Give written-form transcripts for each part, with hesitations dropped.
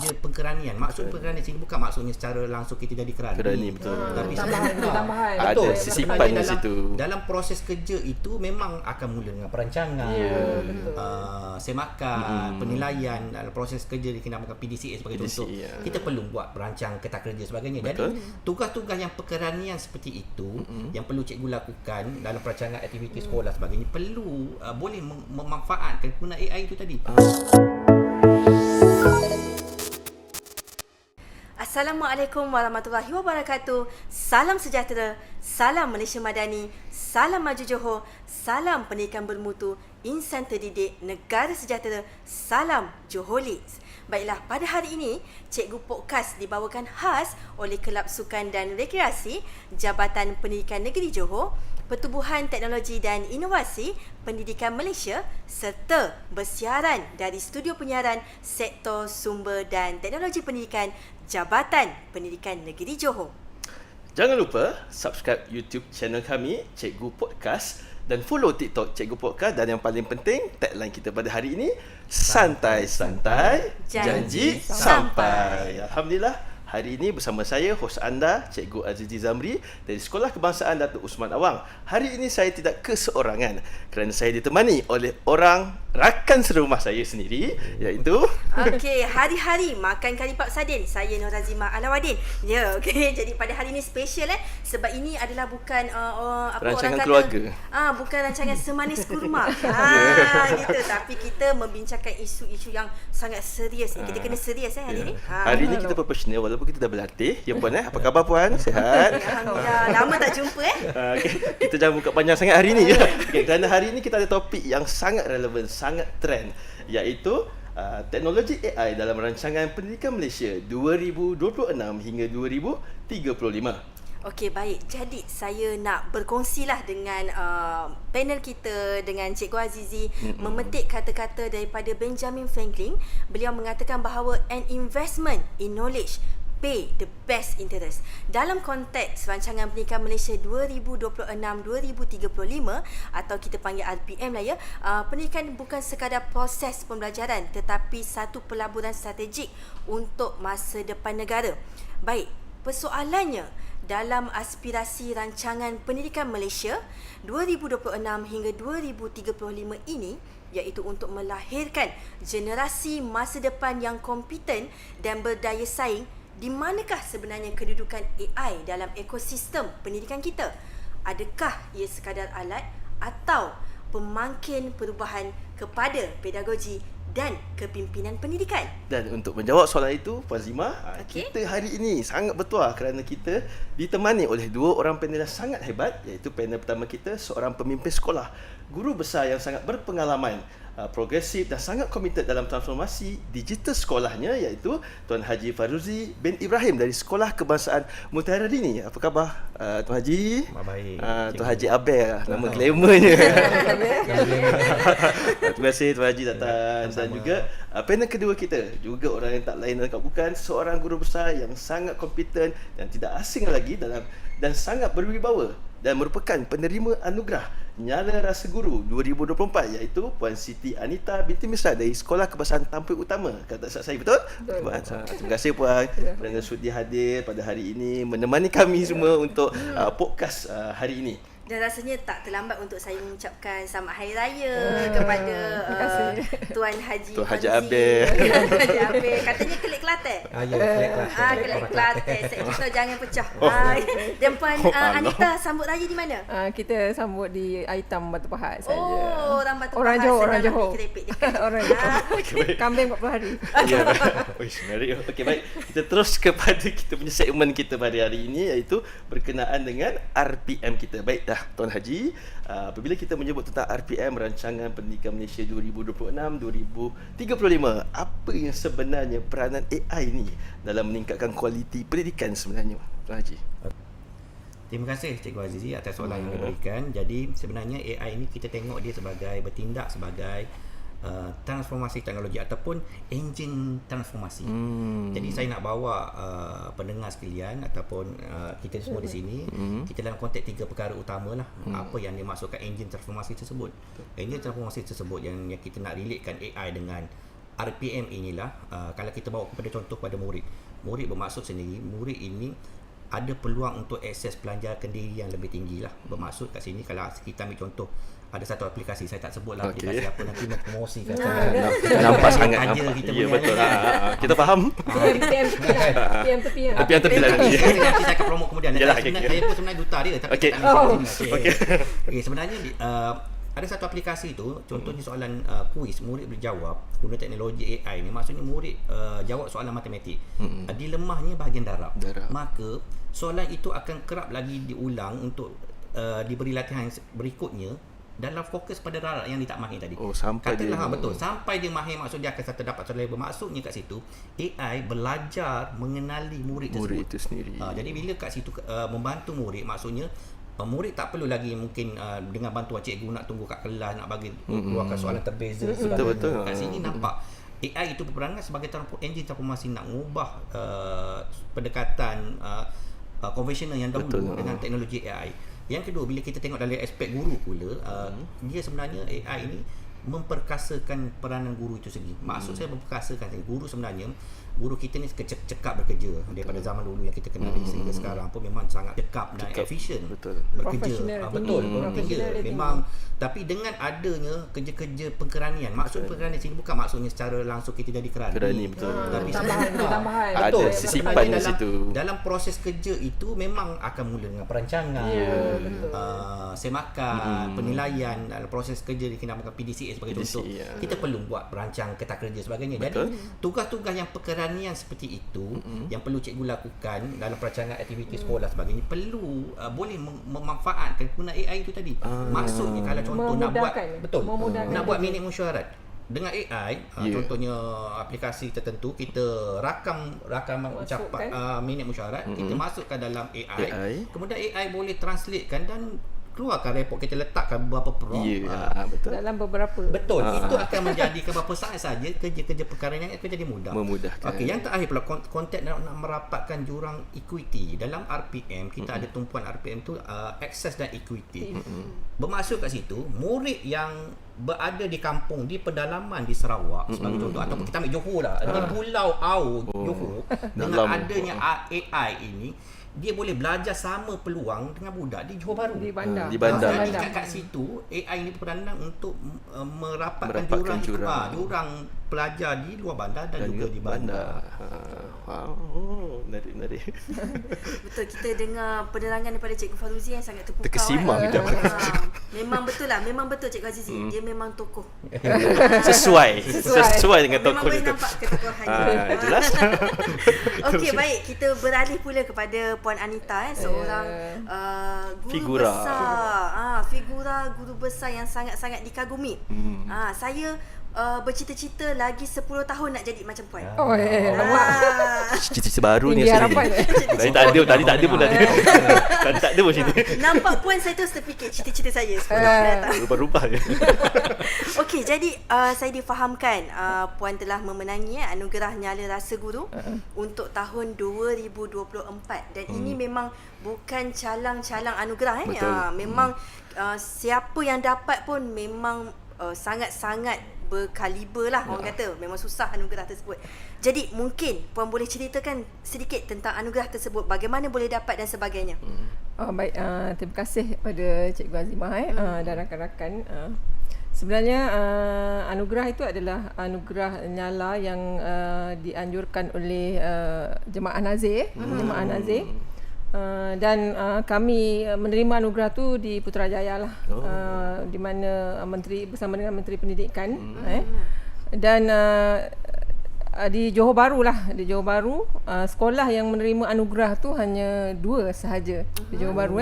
dia pengkeranian. Maksud pengkeranian sini bukan maksudnya secara langsung kita jadi kerani. Betul. Tapi tambahan. Ada sisipan di situ. Dalam proses kerja itu memang akan mula dengan perancangan, semakan, penilaian. Dalam proses kerja dinamakan PDCA sebagai contoh. Kita perlu buat berancang ketak kerja sebagainya. Jadi tugas-tugas yang perkeranian seperti itu yang perlu cikgu lakukan dalam perancangan aktiviti sekolah sebagainya perlu boleh memanfaatkan guna AI itu tadi. Assalamualaikum warahmatullahi wabarakatuh. Salam sejahtera, salam Malaysia Madani, salam maju Johor, salam pendidikan bermutu, insan terdidik, negara sejahtera, salam Joholiks. Baiklah, pada hari ini, Cikgu Podcast dibawakan khas oleh Kelab Sukan dan Rekreasi Jabatan Pendidikan Negeri Johor, Pertubuhan Teknologi dan Inovasi Pendidikan Malaysia serta bersiaran dari studio penyiaran Sektor Sumber dan Teknologi Pendidikan Jabatan Pendidikan Negeri Johor. Jangan lupa subscribe YouTube channel kami, Cikgu Podcast, dan follow TikTok Cikgu Podcast, dan yang paling penting, tagline kita pada hari ini, santai-santai, janji sampai. Alhamdulillah. Hari ini bersama saya, hos anda, Cikgu Azizi Zamri dari Sekolah Kebangsaan Datuk Usman Awang. Hari ini saya tidak keseorangan kerana saya ditemani oleh orang rakan serumah saya sendiri, iaitu Okey, hari-hari makan kari pap sardin. Saya Nur Razimah Alawadin. Ya, okey. Jadi pada hari ini special sebab ini adalah bukan rancangan keluarga. Bukan rancangan semanis kurma. Gitu. Tapi kita membincangkan isu-isu yang sangat serius. Kita kena serius hari ini. Hari ini kita profesional walaupun kita dah berlatih. Ya puan, apa khabar puan? Sihat? Alhamdulillah. Lama tak jumpa Okay. Kita jangan buka panjang sangat hari ni. Okay, kerana hari ini kita ada topik yang sangat relevan, sangat trend, iaitu teknologi AI dalam rancangan pendidikan Malaysia 2026 hingga 2035. Okey, baik. Jadi saya nak berkongsilah dengan panel kita, dengan Cikgu Azizi, memetik kata-kata daripada Benjamin Franklin. Beliau mengatakan bahawa an investment in knowledge pay the best interest. Dalam konteks rancangan pendidikan Malaysia 2026-2035 atau kita panggil RPM lah ya, pendidikan bukan sekadar proses pembelajaran tetapi satu pelaburan strategik untuk masa depan negara. Baik, persoalannya, dalam aspirasi rancangan pendidikan Malaysia 2026 hingga 2035 ini, iaitu untuk melahirkan generasi masa depan yang kompeten dan berdaya saing, di manakah sebenarnya kedudukan AI dalam ekosistem pendidikan kita? Adakah ia sekadar alat atau pemangkin perubahan kepada pedagogi dan kepimpinan pendidikan? Dan untuk menjawab soalan itu, Puan Zima, kita hari ini sangat bertuah kerana kita ditemani oleh dua orang panel yang sangat hebat, iaitu panel pertama kita, seorang pemimpin sekolah, guru besar yang sangat berpengalaman, progresif dan sangat komited dalam transformasi digital sekolahnya, iaitu Tuan Haji Faruzi bin Ibrahim dari Sekolah Kebangsaan Mutiara Dini. Apa khabar Tuan Haji? Baik. Tuan Haji Abel, nama glamournya. Terima kasih Tuan Haji datang. Dan juga panel kedua kita juga orang yang tak lain dan bukan, seorang guru besar yang sangat kompeten dan tidak asing lagi dalam dan sangat berwibawa dan merupakan penerima anugerah Nyala Rasa Guru 2024, iaitu Puan Siti Anita binti Misra dari Sekolah Kebangsaan Tampil Utama. Kata saya betul? Terima kasih Puan kerana sudi hadir pada hari ini menemani kami semua untuk podcast hari ini. Dan rasanya tak terlambat untuk saya mengucapkan selamat hari raya kepada Tuan Haji Abel. Tuan Haji Abel. Katanya kelik Kelantan. Kelik Kelantan. Saya kita jangan pecah. Dan Puan Anita sambut raya di mana? Kita sambut di Aitam Batu Pahat saja. Orang Batu Pahat. Orang Johor. Orang Johor. Kambing 40 hari. Ya. Menarik. Okey, baik. Kita terus kepada kita punya segmen kita pada hari ini, iaitu berkenaan dengan RPM kita. Baik dah Tuan Haji, apabila kita menyebut tentang RPM, Rancangan Pendidikan Malaysia 2026-2035, apa yang sebenarnya peranan AI ni dalam meningkatkan kualiti pendidikan sebenarnya, Tuan Haji? Terima kasih Cikgu Azizi atas soalan yang diberikan. Jadi sebenarnya AI ini kita tengok dia sebagai bertindak sebagai transformasi teknologi ataupun enjin transformasi. Jadi saya nak bawa pendengar sekalian ataupun kita semua di sini, kita dalam konteks tiga perkara utamalah. Apa yang dimaksudkan enjin transformasi tersebut. Enjin transformasi tersebut yang kita nak relatekan AI dengan RPM inilah kalau kita bawa kepada contoh pada murid bermaksud sendiri, murid ini ada peluang untuk akses pelajar kendiri yang lebih tinggi lah. Bermaksud kat sini kalau kita ambil contoh, ada satu aplikasi, saya tak sebutlah aplikasi apa, nanti mempromosikan nampak sangat taja kita ya, punya betul kita faham. PM tepi lah. Tapi yang tepi lah nanti. Nanti saya akan promote kemudian. Yalah, Saya pun sebenarnya duta dia, tapi Okey. tak ambil sini. Okey. Sebenarnya ada satu aplikasi tu, contohnya soalan kuis, murid berjawab guna teknologi AI ni, maksudnya murid jawab soalan matematik. Dilemahnya bahagian darab. Maka soalan itu akan kerap lagi diulang untuk diberi latihan berikutnya dalam fokus pada darab yang dia tak mahir tadi. Sampai katakanlah betul, sampai dia mahir, maksud dia akan satu dapat soalan. Bermaksudnya kat situ AI belajar mengenali murid tersebut. itu sendiri. Jadi bila kat situ membantu murid, maksudnya murid tak perlu lagi mungkin dengan bantuan cikgu nak tunggu kat kelas nak bagi keluarkan soalan terbeza. Betul. Kat sini nampak AI itu berperangan sebagai enjin transformasi nak mengubah pendekatan konvensional yang dahulu dengan teknologi AI. Yang kedua, bila kita tengok dari aspek guru pula, dia sebenarnya AI ini memperkasakan peranan guru itu sendiri. Maksud saya memperkasakan guru, sebenarnya guru kita ni cekap bekerja daripada zaman dulu yang kita kenali sehingga sekarang pun memang sangat cekap dan efisien bekerja. Betul, memang. Tapi dengan adanya kerja-kerja pengkeranian, maksud pengkeranian sini bukan maksudnya secara langsung kita jadi kerani, betul. Tapi tambahan. Ada sisipan di situ. Dalam proses kerja itu memang akan mula dengan perancangan, semakan, penilaian. Dalam proses kerja dinamakan PDCA sebagai contoh. Kita perlu buat perancang kertas kerja sebagainya. Jadi tugas-tugas yang perkeranian seperti itu yang perlu cikgu lakukan dalam perancangan aktiviti sekolah sebagainya, perlu boleh memanfaatkan guna AI itu tadi. Maksudnya kalau contoh nak buat minit mesyuarat dengan AI, contohnya aplikasi tertentu, kita rakaman ucapan minit mesyuarat, kita masukkan dalam AI, kemudian AI boleh translatekan dan keluarkan report, kita letakkan beberapa prompt betul. Dalam beberapa itu akan menjadikan beberapa saat saja kerja-kerja perkara yang akan jadi mudah. Memudahkan. Okey, yang terakhir pula, konteks nak merapatkan jurang equity. Dalam RPM kita ada tumpuan RPM tu access dan equity. Bermaksud kat situ murid yang berada di kampung, di pedalaman di Sarawak sebagai contoh, ataupun kita ambil Johor lah, di Pulau Au Johor, dengan adanya AI ini, dia boleh belajar sama peluang dengan budak di Johor Bahru, di bandar. Jadi kat situ AI ini berperanan untuk merapatkan jurang pelajar di luar bandar dan juga di bandar. Menarik. Betul, kita dengar penerangan daripada Cikgu Faruzi yang sangat terpukau. Terkesima memang betul lah, memang betul Cikgu Azizi. Dia memang tokoh. Sesuai dengan tokoh memang itu. Memang boleh nampak ketokohannya. Jelas. Okey, baik, kita beralih pula kepada Puan Anita, seorang guru besar. Figura guru besar yang sangat-sangat dikagumi. Saya bercita-cita lagi 10 tahun nak jadi macam Puan. Cita-cita baru ni Tadi tak ada pun tadi. Tadi tak ada pun sini. Nampak Puan, saya terus terfikir cita-cita saya 10 tahun datang. Rupah-rupah je. Okey, jadi saya difahamkan Puan telah memenangi anugerah Nyala Rasa Guru untuk tahun 2024, dan ini memang bukan calang-calang anugerah memang siapa yang dapat pun memang sangat-sangat berkaliber lah, orang kata. Memang susah anugerah tersebut. Jadi mungkin Puan boleh ceritakan sedikit tentang anugerah tersebut, bagaimana boleh dapat dan sebagainya. Baik, terima kasih kepada Cikgu Azimah dan rakan-rakan. Sebenarnya anugerah itu adalah anugerah nyala yang dianjurkan oleh Jemaah Nazir, dan kami menerima anugerah tu di Putrajaya lah, di mana bersama dengan Menteri Pendidikan, dan di Johor Bahru lah. Di Johor Bahru sekolah yang menerima anugerah tu hanya 2 sahaja di Johor Bahru.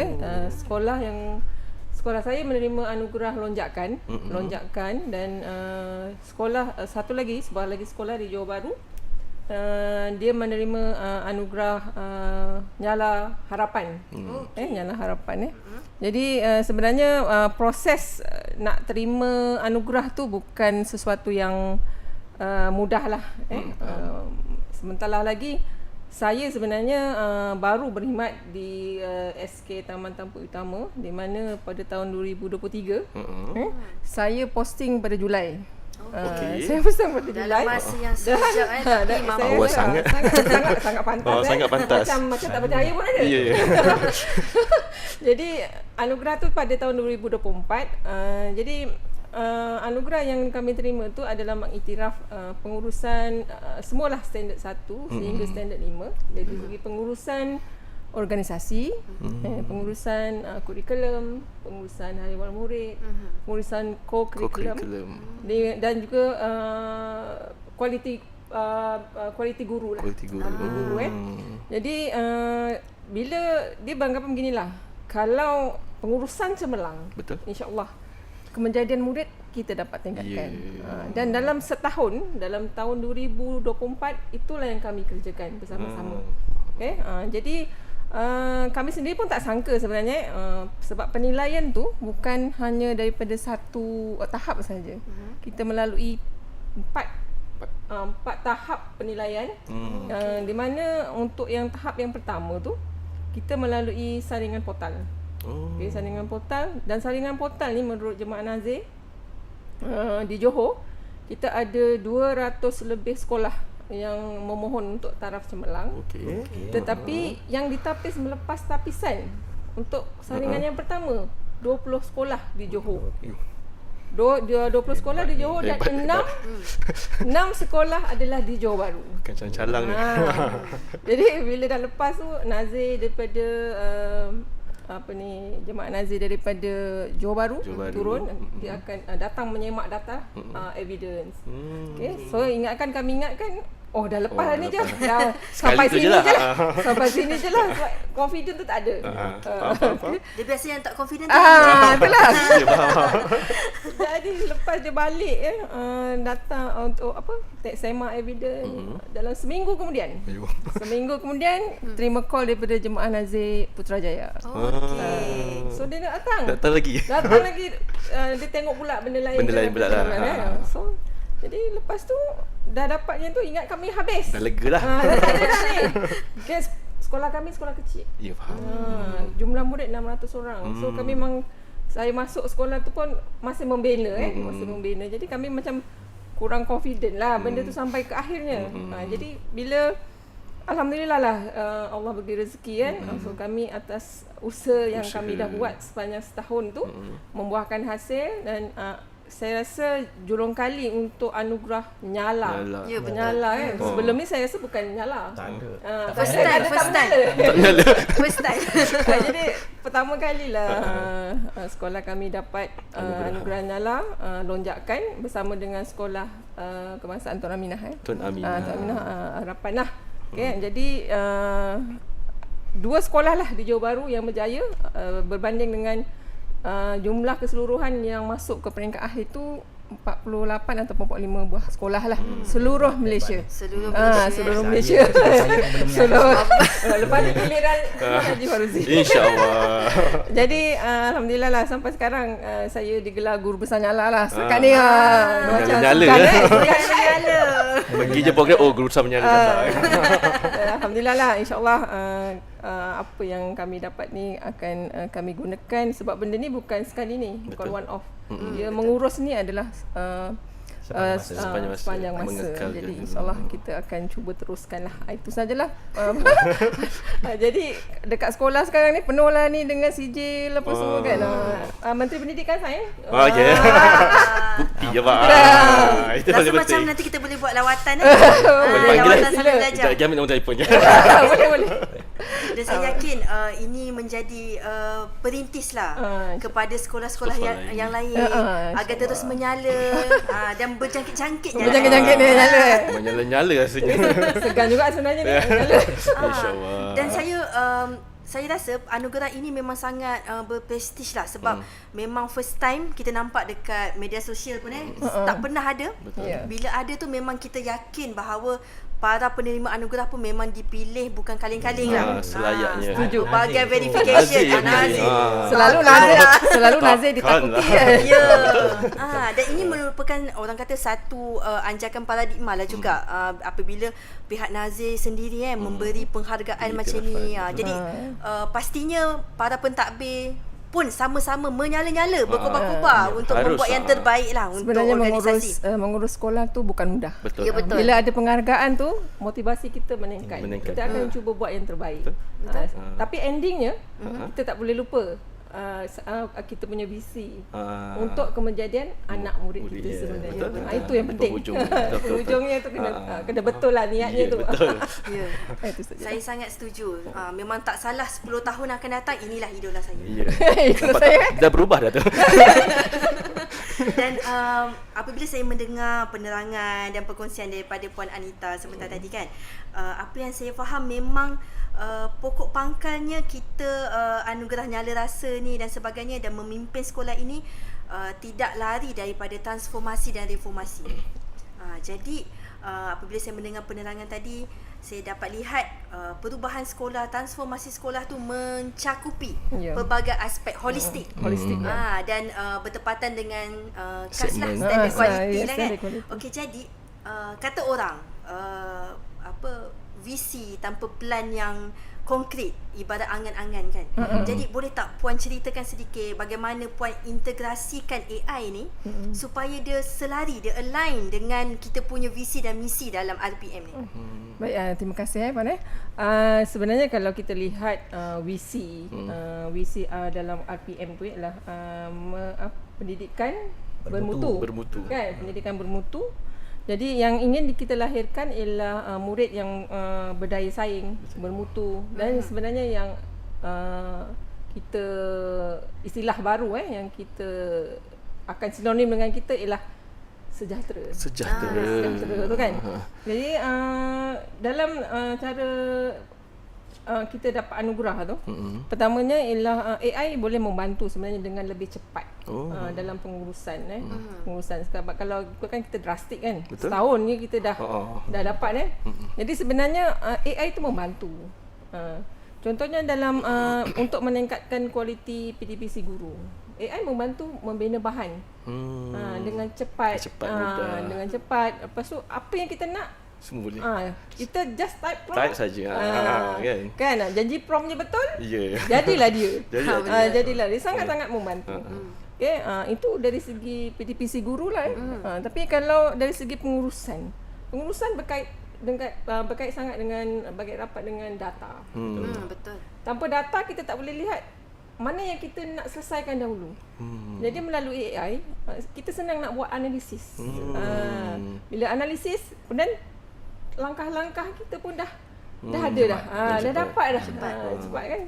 Sekolah saya menerima anugerah lonjakan, dan sebuah lagi sekolah di Johor Bahru, dia menerima anugerah Nyala Harapan. Nyala Harapan. Jadi sebenarnya proses nak terima anugerah tu bukan sesuatu yang mudah lah. Sementara lagi saya sebenarnya baru berkhidmat di SK Taman Tampuk Utama, di mana pada tahun 2023 saya posting pada Julai. Okey. Saya pesan pada Dalam Julai. masa yang sekejap tapi mampu. Awal sangat. sangat pantas. Oh, sangat pantas. Macam tak percaya pun ada. Ya. Jadi anugerah tu pada tahun 2024. Jadi anugerah yang kami terima tu adalah mengiktiraf pengurusan semualah standard 1 sehingga standard 5 dari segi pengurusan organisasi, pengurusan kurikulum, pengurusan harian murid, pengurusan co-curriculum dan juga kualiti guru lah. Kualiti guru. Jadi bila dia beranggapan beginilah, kalau pengurusan cemerlang, Betul. insya-Allah kemenjadian murid kita dapat tingkatkan. Dan dalam setahun, dalam tahun 2024 itulah yang kami kerjakan bersama-sama. Okey, jadi kami sendiri pun tak sangka sebenarnya, sebab penilaian tu bukan hanya daripada satu tahap saja. Kita melalui empat tahap penilaian, di mana untuk yang tahap yang pertama tu kita melalui saringan portal. Okay, saringan portal, dan saringan portal ni menurut Jemaah Nazir di Johor, kita ada 200 lebih sekolah yang memohon untuk taraf cemerlang. Okey. Tetapi yang ditapis melepas tapisan untuk saringan yang pertama 20 sekolah di Johor. 20 sekolah di Johor dan 6 sekolah adalah di Johor Bahru. Bukan calang-calang ni. Jadi bila dah lepas tu Nazir daripada Jemaah Nazir daripada Johor Bahru turun, dia akan datang menyemak data evidence. Okay, so kami ingatkan dah lepas ni je. Dah sampai sini je lah. Sampai sini je lah. Confident tu tak ada. Dia biasa yang tak confident tu. Itulah. Jadi lepas dia balik datang untuk semak evidence dalam seminggu kemudian. Terima call daripada Jemaah Nazir Putrajaya. Okey. So dia nak datang. Datang lagi. Dia tengok pula benda lain. Benda lain pula lah. So jadi lepas tu dah dapatnya tu, ingat kami habis. Dah lega lah. Dah tak ada dah ni. Okay, sekolah kami sekolah kecil. Ya, faham. Jumlah murid 600 orang. So kami memang, saya masuk sekolah tu pun masih membina masih membina. Jadi kami macam kurang confident lah benda tu sampai ke akhirnya. Jadi bila alhamdulillah lah Allah bagi rezeki kan. So kami atas usaha yang kami dah buat sepanjang setahun tu membuahkan hasil, dan saya rasa jurung kali untuk anugerah Nyala. Ya, betul. Nyala kan. Sebelum ni saya rasa bukan Nyala. Tak ada. First time. Jadi pertama kalilah sekolah kami dapat anugerah Nyala, lonjakan bersama dengan sekolah kebangsaan Tun Aminah. Tun Aminah. Tun Aminah harapan lah. Okay, jadi 2 sekolah lah di Johor Bahru yang berjaya, berbanding dengan jumlah keseluruhan yang masuk ke peringkat akhir tu 48 atau 45 buah sekolah lah seluruh Malaysia. Seluruh Malaysia. Lepas ni giliran Haji Faruzi. InsyaAllah. Jadi alhamdulillah lah sampai sekarang saya digelar guru besar Nyala lah. Sekarang ni Nyala. Pergi je program guru besar menyala. Alhamdulillah lah, insyaAllah apa yang kami dapat ni akan kami gunakan, sebab benda ni bukan sekali ni, bukan one off. Dia mengurus ni adalah sepanjang masa. Jadi insyaAllah kita akan cuba teruskan lah. Itu sajalah. Jadi dekat sekolah sekarang ni penuh lah ni dengan sijil apa semua kan. Menteri Pendidikan saya. Okay. Bukti je Pak. Itu Rasa paling macam penting. nanti kita boleh buat lawatan Lawatan sambil belajar. Sekejap ambil nombor telefon je. Boleh. Dan saya yakin ini menjadi perintis lah kepada sekolah-sekolah yang lain agar terus menyala dan berjangkit-jangkit je. Berjangkit-jangkit dia nyala. Menyala-nyala rasanya. Segan juga sebenarnya ni. Nyala. InsyaAllah. Dan saya rasa anugerah ini memang sangat berprestij lah, sebab memang first time kita nampak dekat media sosial pun tak pernah ada. Yeah. Bila ada tu memang kita yakin bahawa para penerima anugerah pun memang dipilih bukan kaling-kaling lah. Selayaknya. Setuju. Bagai verification. Nazir. Selalu Nazir ditakuti kan. Ya. Dan ini merupakan orang kata satu anjakan paradigma lah juga apabila pihak Nazir sendiri memberi penghargaan macam ni. Jadi pastinya para pentadbir pun sama-sama menyala-nyala, berkobar-kobar untuk harus, membuat yang terbaik lah untuk Sebenarnya organisasi. mengurus sekolah tu bukan mudah. Betul. Ya, betul. Bila ada penghargaan tu, motivasi kita meningkat. Meningkat. Kita akan cuba buat yang terbaik. Tapi endingnya kita tak boleh lupa kita punya visi untuk kemejadian anak murid kita sebenarnya. Betul. Itu yang penting. Hujungnya tu kena betul lah niatnya tu. Betul. Ya. Itu saja. Saya sangat setuju. Memang tak salah 10 tahun akan datang, inilah idola saya. Ya. Itu Nampak saya. tak? Dah berubah dah tu. Dan apabila saya mendengar penerangan dan perkongsian daripada Puan Anita sebentar tadi kan, apa yang saya faham memang pokok pangkalnya kita anugerah nyala rasa ni dan sebagainya dan memimpin sekolah ini tidak lari daripada transformasi dan reformasi. Jadi apabila saya mendengar penerangan tadi, saya dapat lihat perubahan sekolah, transformasi sekolah tu mencakupi pelbagai aspek holistik. Dan bertepatan dengan KAS lah, standard quality lah kan. Okey, jadi kata orang visi tanpa plan yang konkret ibarat angan-angan kan. Jadi boleh tak Puan ceritakan sedikit bagaimana Puan integrasikan AI ni supaya dia selari, dia align dengan kita punya visi dan misi dalam RPM ni. Baik, terima kasih Puan. Sebenarnya kalau kita lihat visi dalam RPM tu ialah pendidikan bermutu. Kan, pendidikan bermutu. Jadi yang ingin kita lahirkan ialah murid yang berdaya saing, bermutu, dan sebenarnya yang kita istilah baru yang kita akan sinonim dengan kita ialah sejahtera. Sejahtera tu kan. Jadi dalam cara kita dapat anugerah tu, pertamanya ialah AI boleh membantu sebenarnya dengan lebih cepat dalam pengurusan pengurusan. Sebab kalau kan kita drastik kan, setahun ni kita dah dapat Jadi sebenarnya AI tu membantu. Contohnya dalam untuk meningkatkan kualiti PTPC guru, AI membantu membina bahan dengan cepat, dengan cepat. Lepas tu apa yang kita nak semua boleh. Kita just type prompt. Type saja. Kan Janji promptnya betul. Jadilah dia. Jadilah dia sangat-sangat membantu. Okey, itu dari segi PTPC guru lah. Tapi kalau dari segi pengurusan berkait sangat dengan rapat dengan data. Betul. Tanpa data kita tak boleh lihat mana yang kita nak selesaikan dahulu. Jadi melalui AI kita senang nak buat analisis. Bila analisis, kemudian langkah-langkah kita pun dah ada dah. Dah dapat dah. Cepat kan.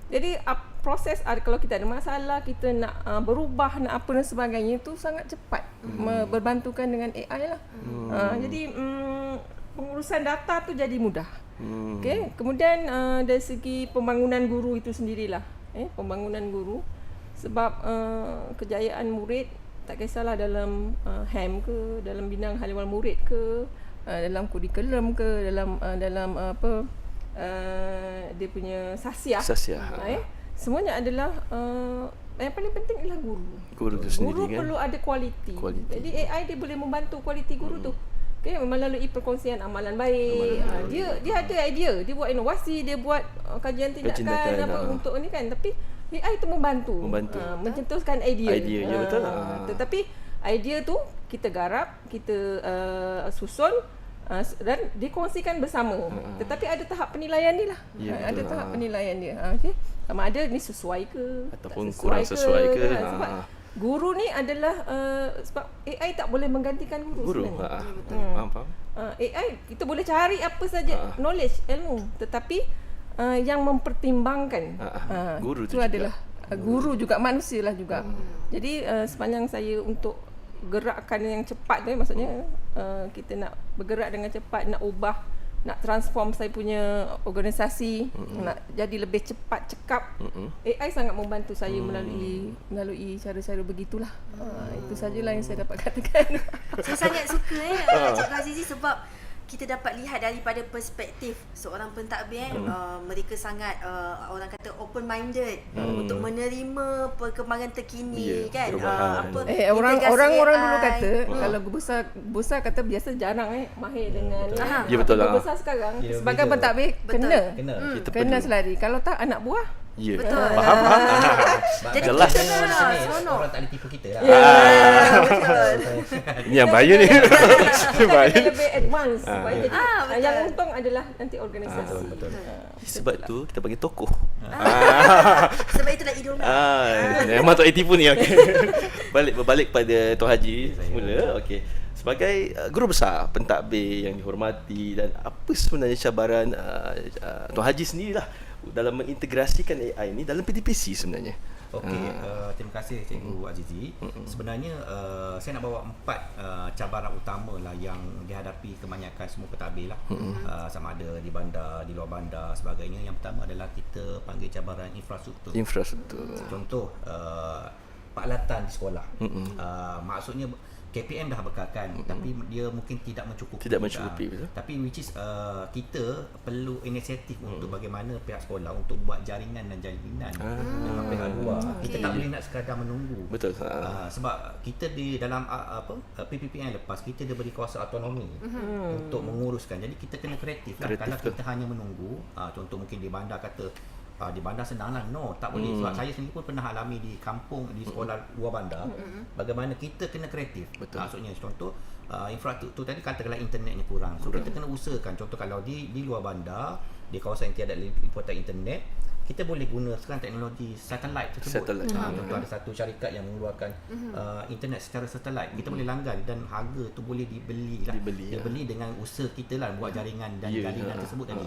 Jadi proses kalau kita ada masalah, kita nak berubah, nak apa dan sebagainya, itu sangat cepat berbantukan dengan AI lah. Jadi pengurusan data tu jadi mudah. Okey, kemudian dari segi pembangunan guru itu sendirilah. Pembangunan guru, sebab kejayaan murid tak kisahlah dalam HAM ke, dalam bidang hal ehwal murid ke, dalam kurikulum ke, dalam dia punya sasiah. Semuanya adalah yang paling penting ialah guru. Guru tu sendiri kan. Guru perlu ada kualiti. Jadi AI dia boleh membantu kualiti guru tu. Okay, melalui perkongsian amalan baik. Dia ada idea, dia buat inovasi, dia buat kajian tindakan apa untuk ni kan. Tapi AI tu membantu. Mencetuskan idea. Ya betul lah. Tetapi idea tu kita garap, kita susun dan dikongsikan bersama. Tetapi ada tahap penilaian dia lah. Ada tahap penilaian dia. Okey. Sama ada ni sesuai ke ataupun kurang sesuai ke. Sebab guru ni adalah sebab AI tak boleh menggantikan guru sebenarnya. Faham. AI kita boleh cari apa saja knowledge, ilmu, tetapi yang mempertimbangkan guru tu adalah guru juga, manusia lah juga. Jadi sepanjang saya untuk gerakkan yang cepat tu, maksudnya kita nak bergerak dengan cepat, nak ubah, nak transform saya punya organisasi, nak jadi lebih cepat cekap. AI sangat membantu saya melalui cara-cara begitulah. Itu sajalah yang saya dapat katakan. Saya sangat suka Cikgu Azizi sebab kita dapat lihat daripada perspektif seorang pentadbir mereka sangat orang kata open minded untuk menerima perkembangan terkini kan. Orang dulu kata kalau besar kata biasa jarang mahir dengan ya betul lah. Besar sekarang sebagai pentadbir kena selari. Kalau tak anak buah Ya. Betul. Faham? Jadi Jelas. kita Di nak sini seronok. orang tak boleh tipu kita lah. Betul. Ini yang bahaya ni. Kita Bahaya. kena lebih advance supaya jadi betul. yang untung adalah nanti organisasi. Betul. Sebab tu kita panggil tokoh. Sebab itulah idola. Memang tak tipu ni. Okay. Berbalik pada Tuan Haji semula. Okey. Sebagai guru besar, pentadbir yang dihormati, dan apa sebenarnya cabaran Tuan Haji sendirilah dalam mengintegrasikan AI ni dalam PTPC sebenarnya? Okey, terima kasih Cikgu Azizi. Sebenarnya saya nak bawa 4 cabaran utama lah yang dihadapi kebanyakan semua pentadbir lah. Sama ada di bandar, di luar bandar sebagainya. Yang pertama adalah kita panggil cabaran infrastruktur. Contoh peralatan di sekolah. Maksudnya KPM dah bekalkan, tapi dia mungkin tidak mencukupi. Betul. Tapi which is kita perlu inisiatif untuk bagaimana pihak sekolah untuk buat jaringan dan jalinan dengan pihak luar. Kita tak boleh nak sekadar menunggu. Betul. Sebab kita di dalam PPPN lepas kita diberi kuasa autonomi untuk menguruskan. Jadi kita kena kreatif lah. Kalau kita hanya menunggu, contoh mungkin di bandar kata di bandar senang lah. No, tak boleh. Sebab saya sendiri pun pernah alami di kampung, di sekolah luar bandar. Bagaimana kita kena kreatif. Betul. Maksudnya contoh infrastruktur tadi katakanlah internetnya kurang. So kita kena usahakan. Contoh kalau di luar bandar, di kawasan yang tiada liputan internet, kita boleh guna sekarang teknologi satelit tersebut. Contoh ada satu syarikat yang mengeluarkan internet secara satelit. Kita boleh langgan dan harga tu boleh dibeli dengan usaha kita lah buat jaringan dan jalinan tersebut tadi.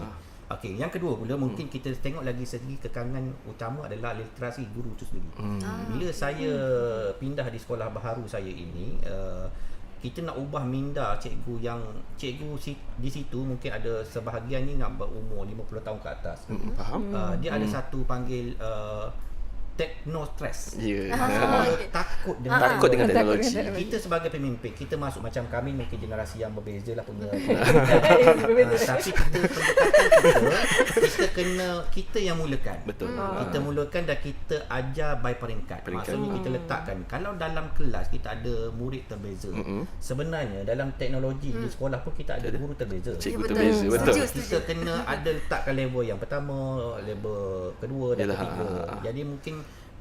Okey, yang kedua pula mungkin kita tengok lagi segi kekangan utama adalah literasi guru itu sendiri. Bila saya pindah di sekolah baharu saya ini, kita nak ubah minda cikgu di situ mungkin ada sebahagian ni nak berumur 50 tahun ke atas. Faham? Dia ada satu panggil techno stress. Ya. Takut Takut dengan teknologi. Kita sebagai pemimpin, kita masuk macam kami mungkin generasi yang berbeza lah punya. Tapi kita yang mulakan. Betul. Kita mulakan dan kita ajar by peringkat. Maksudnya kita letakkan kalau dalam kelas kita ada murid terbeza. Sebenarnya dalam teknologi di sekolah pun kita ada guru terbeza. Cikgu terbeza. Betul. Kita kena ada letakkan level yang pertama, level kedua dan ketiga. Jadi mungkin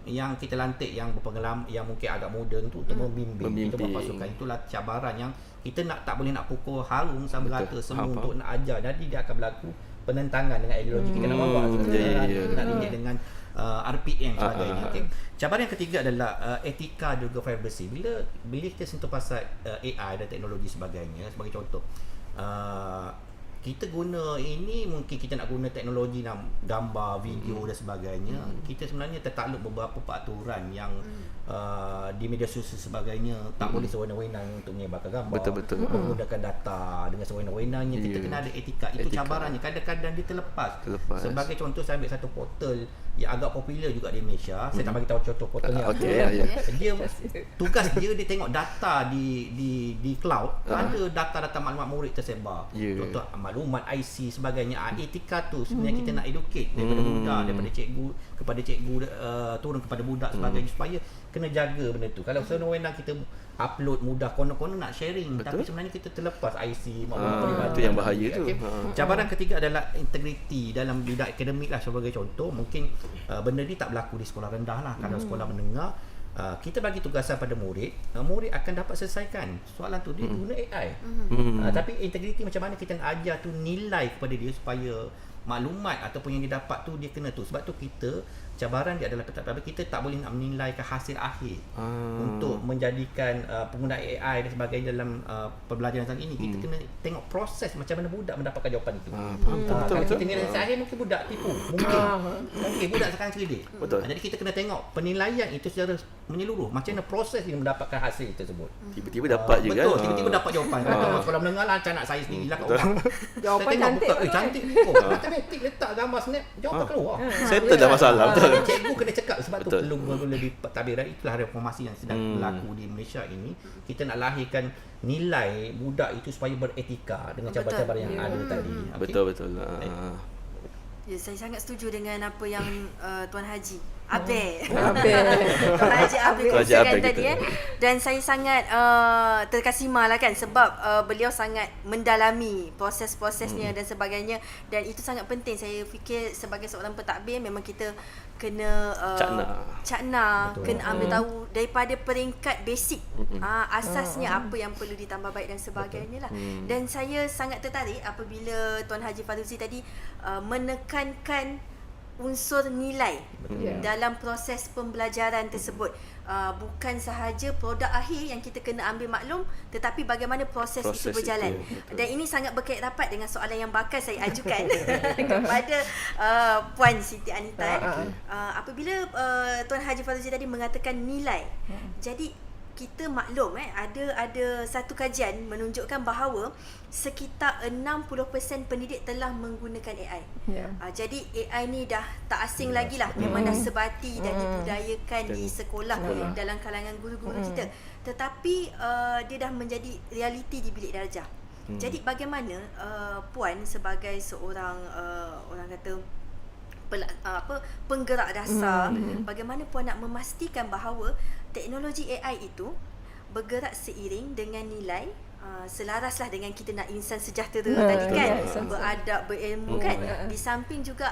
yang kita lantik yang berpengalaman, yang mungkin agak moden tu untuk membimbing. Kita buat pasukan. Itulah cabaran yang kita tak boleh nak pukul harum sama rata semua untuk nak ajar. Jadi dia akan berlaku penentangan dengan ideologi kita nak bawa. Nak didik dengan RPM sebagainya. Okay. Cabaran yang ketiga adalah etika juga privacy. Bila kita sentuh pasal AI dan teknologi sebagainya, sebagai contoh kita guna ini, mungkin kita nak guna teknologi dalam gambar, video dan sebagainya. Kita sebenarnya tertakluk beberapa peraturan yang di media sosial sebagainya tak boleh sewenang-wenang untuk menyebarkan gambar. Betul. Menggunakan data dengan sewenang-wenangnya. Kita kena ada etika. Itu cabarannya. Kadang-kadang dia terlepas. Sebagai contoh, saya ambil satu portal yang agak popular juga di Malaysia. Saya tak bagi tahu contoh portalnya. Dia tugas dia tengok data di cloud. Ada data-data maklumat murid tersebar. Contoh maklumat IC sebagainya. Etika tu sebenarnya kita nak educate daripada budak, daripada cikgu kepada cikgu, turun kepada budak sebagainya, supaya kena jaga benda tu. Kalau sewenang-wenang kita upload mudah, konon-konon nak sharing. Betul. Tapi sebenarnya kita terlepas IC maklumat peribadi. Itu yang bahaya tu. Cabaran ketiga adalah integriti dalam bidang akademik lah. Sebagai contoh, mungkin benda ni tak berlaku di sekolah rendah lah. Kalau sekolah menengah, kita bagi tugasan pada murid akan dapat selesaikan soalan tu dia guna AI. Tapi integriti macam mana kita nak ajar tu, nilai kepada dia supaya maklumat ataupun yang dia dapat tu dia kena tu. Sebab tu cabaran dia adalah kita tak boleh nak menilaikan hasil akhir untuk menjadikan penggunaan AI dan sebagainya dalam pembelajaran saat ini. Kita kena tengok proses macam mana budak mendapatkan jawapan itu. Kalau kita nilai hasil akhir, mungkin budak tipu, mungkin budak sekarang cerdik. Jadi kita kena tengok penilaian itu secara menyeluruh, macam mana proses dia mendapatkan hasil tersebut. Tiba-tiba dapat je kan. Betul, tiba-tiba dapat jawapan. Kalau sekolah menengah lah, macam anak saya sendirilah kat rumah. Jawapan saya tengok cantik. cantik. Matematik letak gambar snap, jawapan keluar. Settle dah masalah. Betul. Cikgu kena cakap. Sebab tu perlu lebih tabir. Itulah reformasi yang sedang berlaku di Malaysia ini. Kita nak lahirkan nilai budak itu supaya beretika dengan cabaran-cabaran yang ada tadi. Betul. Ya, saya sangat setuju dengan apa yang Tuan Haji Abel. Abel. Tuan Haji Abel Tuan Haji kongsikan Abel tadi kita. Dan saya sangat terkesima lah kan, sebab beliau sangat mendalami proses-prosesnya dan sebagainya, dan itu sangat penting. Saya fikir sebagai seorang pentadbir memang kita kena cakna, Betul. kena ambil tahu daripada peringkat basic, asasnya apa yang perlu ditambah baik dan sebagainya lah. Dan saya sangat tertarik apabila Tuan Haji Fauzi tadi menekankan unsur nilai dalam proses pembelajaran tersebut. Bukan sahaja produk akhir yang kita kena ambil maklum, tetapi bagaimana proses itu berjalan. Dan ini sangat berkait rapat dengan soalan yang bakal saya ajukan kepada Puan Siti Anita. Apabila Tuan Haji Fauzi tadi mengatakan nilai, jadi kita maklum ada satu kajian menunjukkan bahawa sekitar 60% pendidik telah menggunakan AI. Jadi AI ni dah tak asing lagi lah, memang dah sebati dan dibudayakan di sekolah dalam kalangan guru-guru kita. Tetapi dia dah menjadi realiti di bilik darjah. Jadi bagaimana Puan sebagai seorang orang kata penggerak dasar, bagaimana Puan nak memastikan bahawa teknologi AI itu bergerak seiring dengan nilai, selaraslah dengan kita nak insan sejahtera tadi kan, beradab, berilmu kan, di samping juga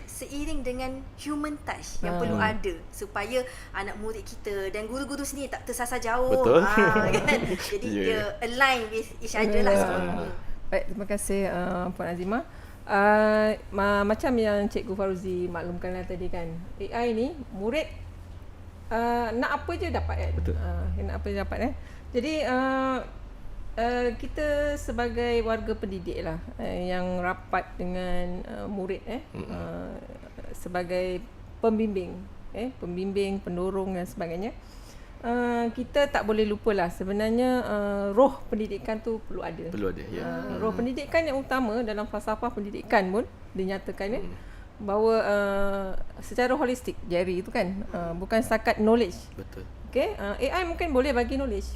seiring dengan human touch yang perlu ada supaya anak murid kita dan guru-guru sendiri tak tersasar jauh. Kan? Jadi dia align with each other lah semua. Baik, terima kasih Puan Azimah. Macam yang Cikgu Fauzi maklumkanlah tadi kan, AI ni murid nak apa je dapat kan. Nak apa je dapat Jadi kita sebagai warga pendidik lah yang rapat dengan murid sebagai pembimbing, pendorong dan sebagainya, kita tak boleh lupalah sebenarnya roh pendidikan tu perlu ada. Roh pendidikan yang utama dalam falsafah pendidikan pun dinyatakan bahawa secara holistik, Jerry itu kan bukan setakat knowledge. Okay, AI mungkin boleh bagi knowledge.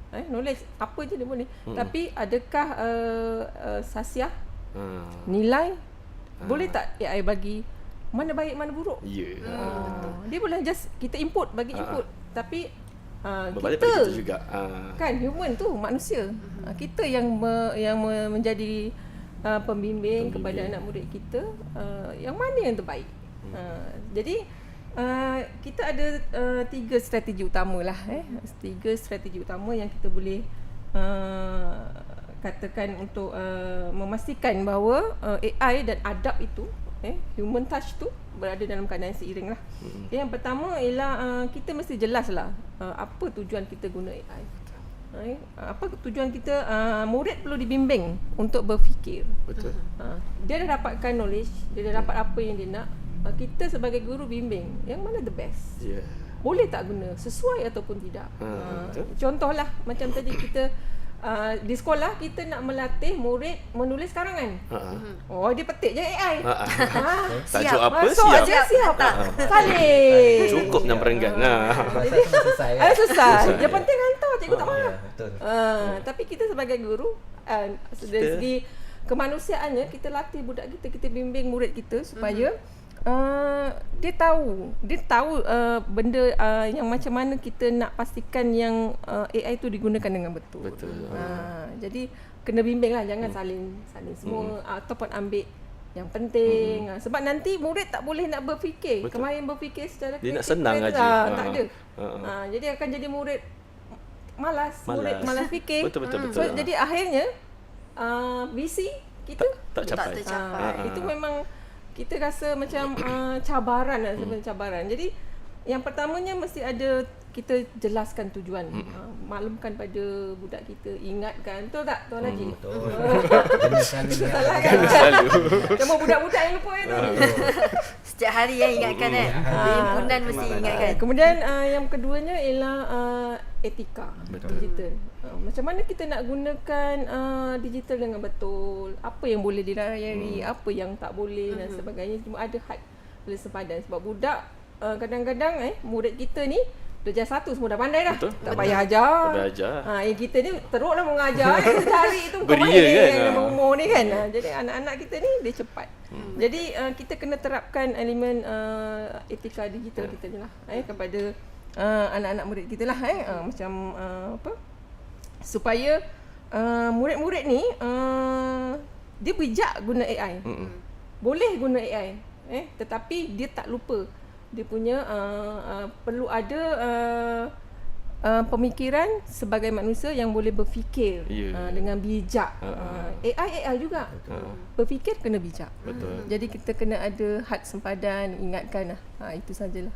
Knowledge apa je dia boleh. Tapi adakah sasiah, nilai, boleh tak AI bagi mana baik mana buruk? Dia boleh just kita input, bagi input. Tapi kita juga kan human tu, manusia. Kita yang menjadi pembimbing kepada anak murid kita, yang mana yang terbaik. Jadi kita ada 3 strategi utama lah, 3 strategi utama yang kita boleh katakan untuk memastikan bahawa AI dan adab itu, human touch tu berada dalam keadaan seiring lah. Yang pertama ialah kita mesti jelas lah apa tujuan kita guna AI. Apa tujuan kita? Murid perlu dibimbing untuk berfikir. Dia dah dapatkan knowledge, dia dah dapat apa yang dia nak. Kita sebagai guru bimbing yang mana the best. Boleh tak guna, sesuai ataupun tidak. Contohlah macam tadi kita di sekolah kita nak melatih murid menulis karangan. Oh, dia petik je AI. Tajuk apa? Siap. Salin. Cukup yang berenggan. Jadi susah. Yang penting hantar, cikgu tak marah. Betul. Tapi kita sebagai guru dari segi kemanusiaannya, kita latih budak kita bimbing murid kita supaya dia tahu benda yang macam mana kita nak pastikan yang AI tu digunakan dengan betul. Jadi kena bimbing lah, jangan salin semua ataupun ambil yang penting. Sebab nanti murid tak boleh nak berfikir. Kemahiran berfikir secara dia nak senang aja. Tak ada. Jadi akan jadi murid malas. Murid malas fikir. Betul. So, jadi akhirnya visi kita tak tercapai. Itu memang kita rasa macam cabaran lah, sebenarnya cabaran. Jadi yang pertamanya mesti ada, kita jelaskan tujuan, maklumkan pada budak kita, ingatkan. Betul tak Tuan Haji? Betul. Salah kan? Cuma budak-budak yang lupa itu. Setiap hari yang ingatkan himpunan mesti ingatkan. Kemudian yang keduanya ialah etika digital. Macam mana kita nak gunakan digital dengan betul, apa yang boleh dilayari, apa yang tak boleh dan sebagainya. Cuma ada had sempadan. Sebab budak kadang-kadang murid kita ni darjah 1 semua dah pandai dah. Betul. Tak payah ajar. Tak payah ajar. Yang kita ni teruklah mengajar. Kita cari tu kau Beria main kan? dalam umur ni kan. Jadi anak-anak kita ni dia cepat. Jadi kita kena terapkan elemen etika digital kita ni lah kepada anak-anak murid kita lah macam apa supaya murid-murid ni dia bijak guna AI. Boleh guna AI tetapi dia tak lupa dia punya perlu ada pemikiran sebagai manusia yang boleh berfikir dengan bijak. AI juga. Berfikir kena bijak. Betul. Jadi kita kena ada had sempadan, ingatkan lah. Itu sajalah.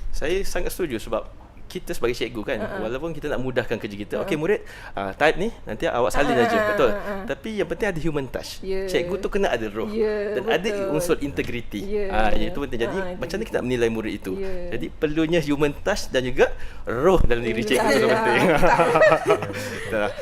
Saya sangat setuju sebab kita sebagai cikgu kan, walaupun kita nak mudahkan kerja kita, okey murid, type ni nanti awak salin aja, betul. Tapi yang penting ada human touch. Cikgu tu kena ada roh dan betul. ada unsur integriti. Itu penting. Jadi macam mana kita nak menilai murid itu? Jadi perlunya human touch dan juga roh dalam diri cikgu tu penting.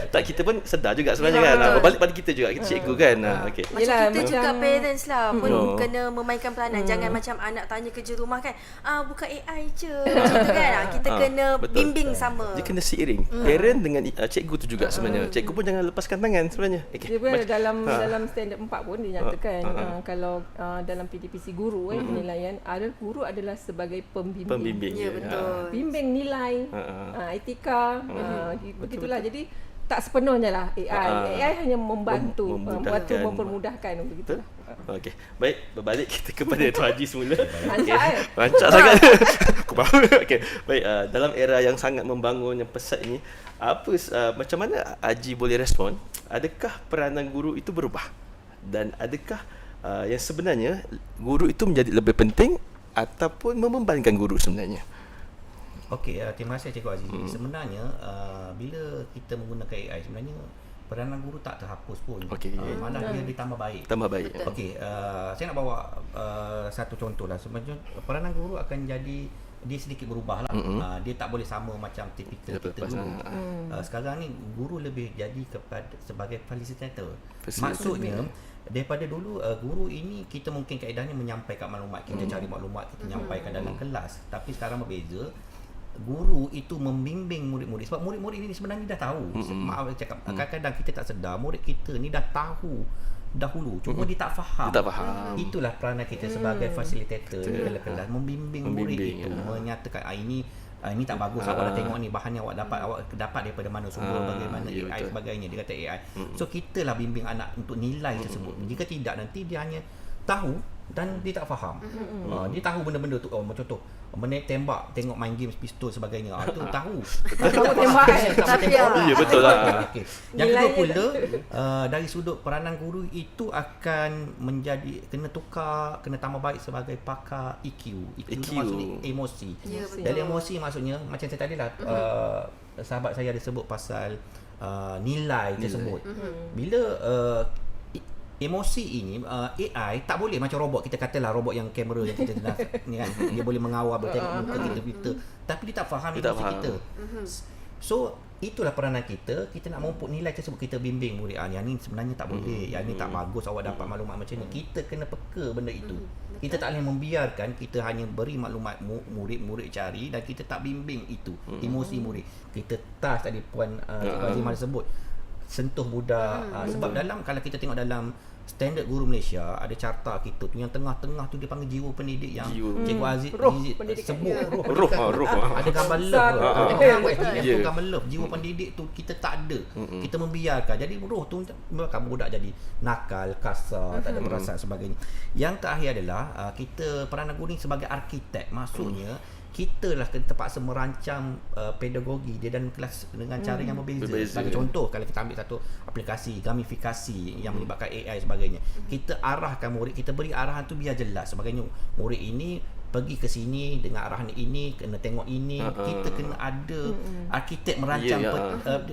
Tak, kita pun sedar juga sebenarnya kan. Berbalik pada kita juga, kita cikgu kan. Okey. Macam kita juga parents lah pun kena memainkan peranan. Jangan macam anak tanya kerja rumah kan, bukan AI je macam tu kan. Kita kena bimbing sama. Dia kena seiring. Parent dengan cikgu tu juga sebenarnya. Cikgu pun jangan lepaskan tangan sebenarnya. Dia pun dalam standard 4 pun dinyatakan kalau dalam PDPC guru penilaian guru adalah sebagai pembimbing. Ya, betul. Bimbing nilai, etika, begitulah. Jadi tak sepenuhnya lah AI. AI hanya membantu, mempermudahkan begitulah. Okey. Baik, berbalik kita kepada Tuan Haji semula. Lancar Lancar sangat. Aku baru. Okey. Baik, dalam era yang sangat membangun yang pesat ini, macam mana Haji boleh respon? Adakah peranan guru itu berubah? Dan adakah yang sebenarnya guru itu menjadi lebih penting ataupun membebankan guru sebenarnya? Okey, terima kasih Cikgu Aziz. Sebenarnya bila kita menggunakan AI, sebenarnya peranan guru tak terhapus pun. Malah dia ditambah baik. Okey, saya nak bawa satu contoh lah. Sebenarnya peranan guru akan jadi dia sedikit berubah lah. Dia tak boleh sama macam tipikal kita dulu. Sekarang ni guru lebih jadi sebagai facilitator. Maksudnya daripada dulu guru ini kita mungkin kaedahnya menyampaikan maklumat, kita cari maklumat, kita nyampaikan dalam kelas. Tapi sekarang berbeza, guru itu membimbing murid-murid sebab murid-murid ini sebenarnya dah tahu. Maaf saya cakap, kadang-kadang kita tak sedar murid kita ni dah tahu dahulu, cuma dia tak faham. Itulah peranan kita sebagai facilitator di dalam kelas, membimbing murid itu, menyatakan ini tak bagus, awak dah tengok ni bahan yang awak dapat daripada mana, sumber bagaimana, AI sebagainya. Dia kata AI. So kita lah bimbing anak untuk nilai tersebut. Jika tidak, nanti dia hanya tahu dan dia tak faham. Dia tahu benda-benda tu, macam contoh tembak, tengok main game pistol sebagainya, itu tahu. Tahu tembak tapi ya betul lah. Okay. Yang kedua pula, dari sudut peranan guru itu akan menjadi kena tambah baik sebagai pakar EQ. Itu maksudnya emosi. Dari emosi maksudnya macam saya tadi lah, sahabat saya ada sebut pasal nilai tersebut. Bila emosi ini AI tak boleh macam robot, kita katalah robot yang kamera yang kita ni kan, dia boleh mengawal, boleh tengok muka kita, tapi dia tak faham emosi kita. So itulah peranan kita nak memupuk nilai tersebut, kita bimbing murid, yang ni sebenarnya tak boleh, yang ni tak bagus, awak dapat maklumat macam ni. Kita kena peka benda itu. Kita tak boleh membiarkan kita hanya beri maklumat murid-murid cari dan kita tak bimbing itu emosi murid. Kita touch tadi Puan Azimah sebut, sentuh budak. Sebab kalau kita tengok dalam standard guru Malaysia, ada carta kita tu yang tengah-tengah tu dia panggil jiwa pendidik, yang Cikgu Aziz sebut roh. Ada gambar love. Ada gambar love. Jiwa pendidik tu kita tak ada. Kita membiarkan. Jadi roh tu membiarkan budak jadi nakal, kasar, tak ada perasaan sebagainya. Yang terakhir adalah kita peranan guru ni sebagai arkitek. Maksudnya kita lah kena terpaksa merancang pedagogi dia dalam kelas dengan cara yang berbeza. Sebagai contoh, kalau kita ambil satu aplikasi gamifikasi yang melibatkan AI sebagainya, kita arahkan murid, kita beri arahan tu biar jelas sebagainya. Murid ini pergi ke sini dengan arahan ini, kena tengok ini. Kita kena ada arkitek merancang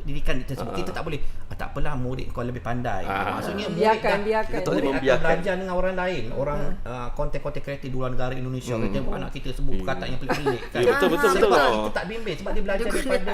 didikan tersebut. Kita tak boleh tak apalah murid kau lebih pandai. Maksudnya biarkan murid akan belajar dengan orang lain, orang konten-konten kreatif di luar negara Indonesia. Kita anak kita sebut perkataan yang pelik-pelik kan. Betul. Sebab kita tak bimbing, sebab dia belajar daripada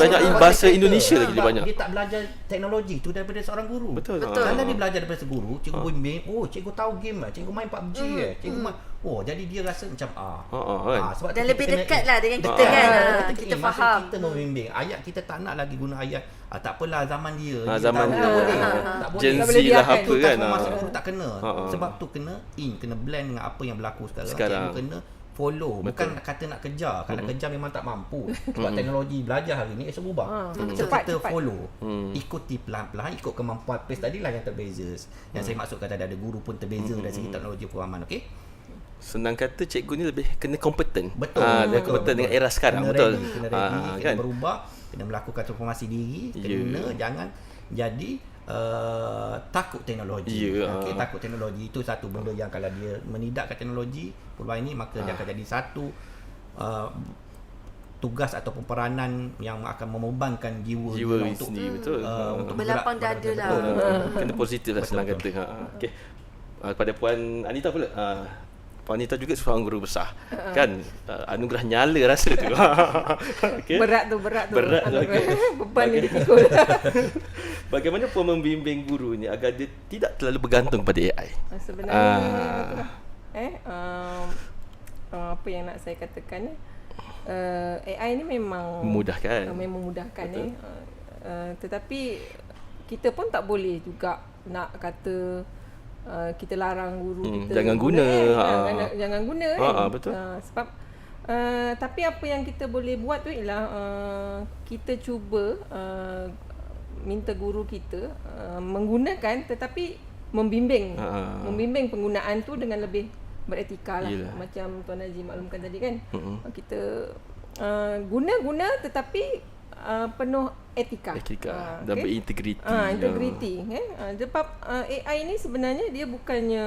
banyak bahasa Indonesia lagi dia banyak. Dia tak belajar teknologi tu daripada seorang guru. Betul. Kalau dia belajar daripada guru, cikgu bimbing, cikgu tahu game lah, cikgu main PUBG cikgu main Oh, jadi dia rasa macam kan. sebab Dan tu lebih kita dekat kena lah dengan kita kan. Kita masa faham. kita membimbing ayat, kita tak nak lagi guna ayat tak apalah zaman dia. Zaman tak dia. boleh. Tak boleh. Gen Tak Z boleh lah biarkan. apa kan. Transformasi guru tak kena. Ha. Sebab tu kena kena blend dengan apa yang berlaku sekarang. Sekarang. Cikgu kena follow. Bukan kata nak kejar. Kalau kejar memang tak mampu. Sebab teknologi belajar hari ni esok berubah. So Cepat, kita cepat. follow. Ikuti pelan-pelan, ikut kemampuan pace tadilah yang terbeza. Yang saya maksudkan tadi ada guru pun terbeza dari segi teknologi pemahaman. Okey? Senang kata cikgu ni lebih kena kompeten. Betul. Dia kompeten dengan era sekarang. Kena Betul. ready, kena ready, kena Kan. berubah, kena melakukan transformasi diri, Ya. kena jangan jadi takut teknologi. Ya. Okey, takut teknologi itu satu benda yang kalau dia menidakkan teknologi perubahan ini, maka dia akan jadi satu tugas ataupun peranan yang akan membebankan jiwa Jiwa dia itu sendiri, betul. untuk Berlapang bergerak dada lah. Kena positif lah senang kata. Okey. Kepada Puan Anita pula. Puan Anita juga seorang guru besar. Kan? Anugerah nyala rasa tu. Okey. Berat tu. Berat tu, Anugerah. okey. Beban ni dipikul. Bagaimana Puan membimbing guru ni agar dia tidak terlalu bergantung pada AI? Sebenarnya itulah. Apa yang nak saya katakan ni, AI ni memang Memudahkan. memang memudahkan ni. Tetapi kita pun tak boleh juga nak kata kita larang guru kita jangan guna. jangan guna kan. Betul. Sebab tapi apa yang kita boleh buat tu ialah kita cuba minta guru kita menggunakan tetapi membimbing membimbing penggunaan tu dengan lebih beretika lah. Yelah. Macam Tuan Haji maklumkan tadi kan. Kita guna tetapi penuh etika. Dan berintegriti. Integriti. Sebab AI ni sebenarnya dia bukannya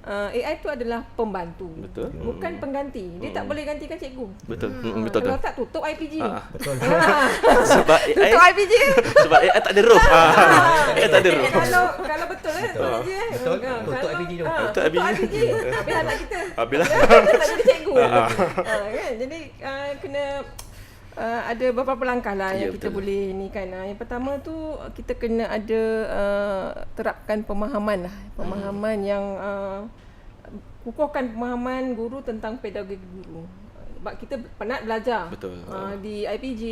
AI tu adalah pembantu. Betul. Bukan pengganti. Dia tak boleh gantikan cikgu. Betul. Betul. Kalau tak tutup IPG. betul. Sebab AI Tutup IPG. sebab AI tak ada roh. AI tak ada roh. Kalau betul Tuan Haji Betul. Tutup IPG tu. Tutup IPG. Habis anak kita. Habis lah. Tak jadi cikgu. Kan? Jadi kena ada beberapa langkah lah yang kita betul. boleh ni kan. Yang pertama tu kita kena ada terapkan pemahaman lah. Pemahaman yang kukuhkan pemahaman guru tentang pedagogi guru. Sebab kita penat belajar. Betul. Di IPG,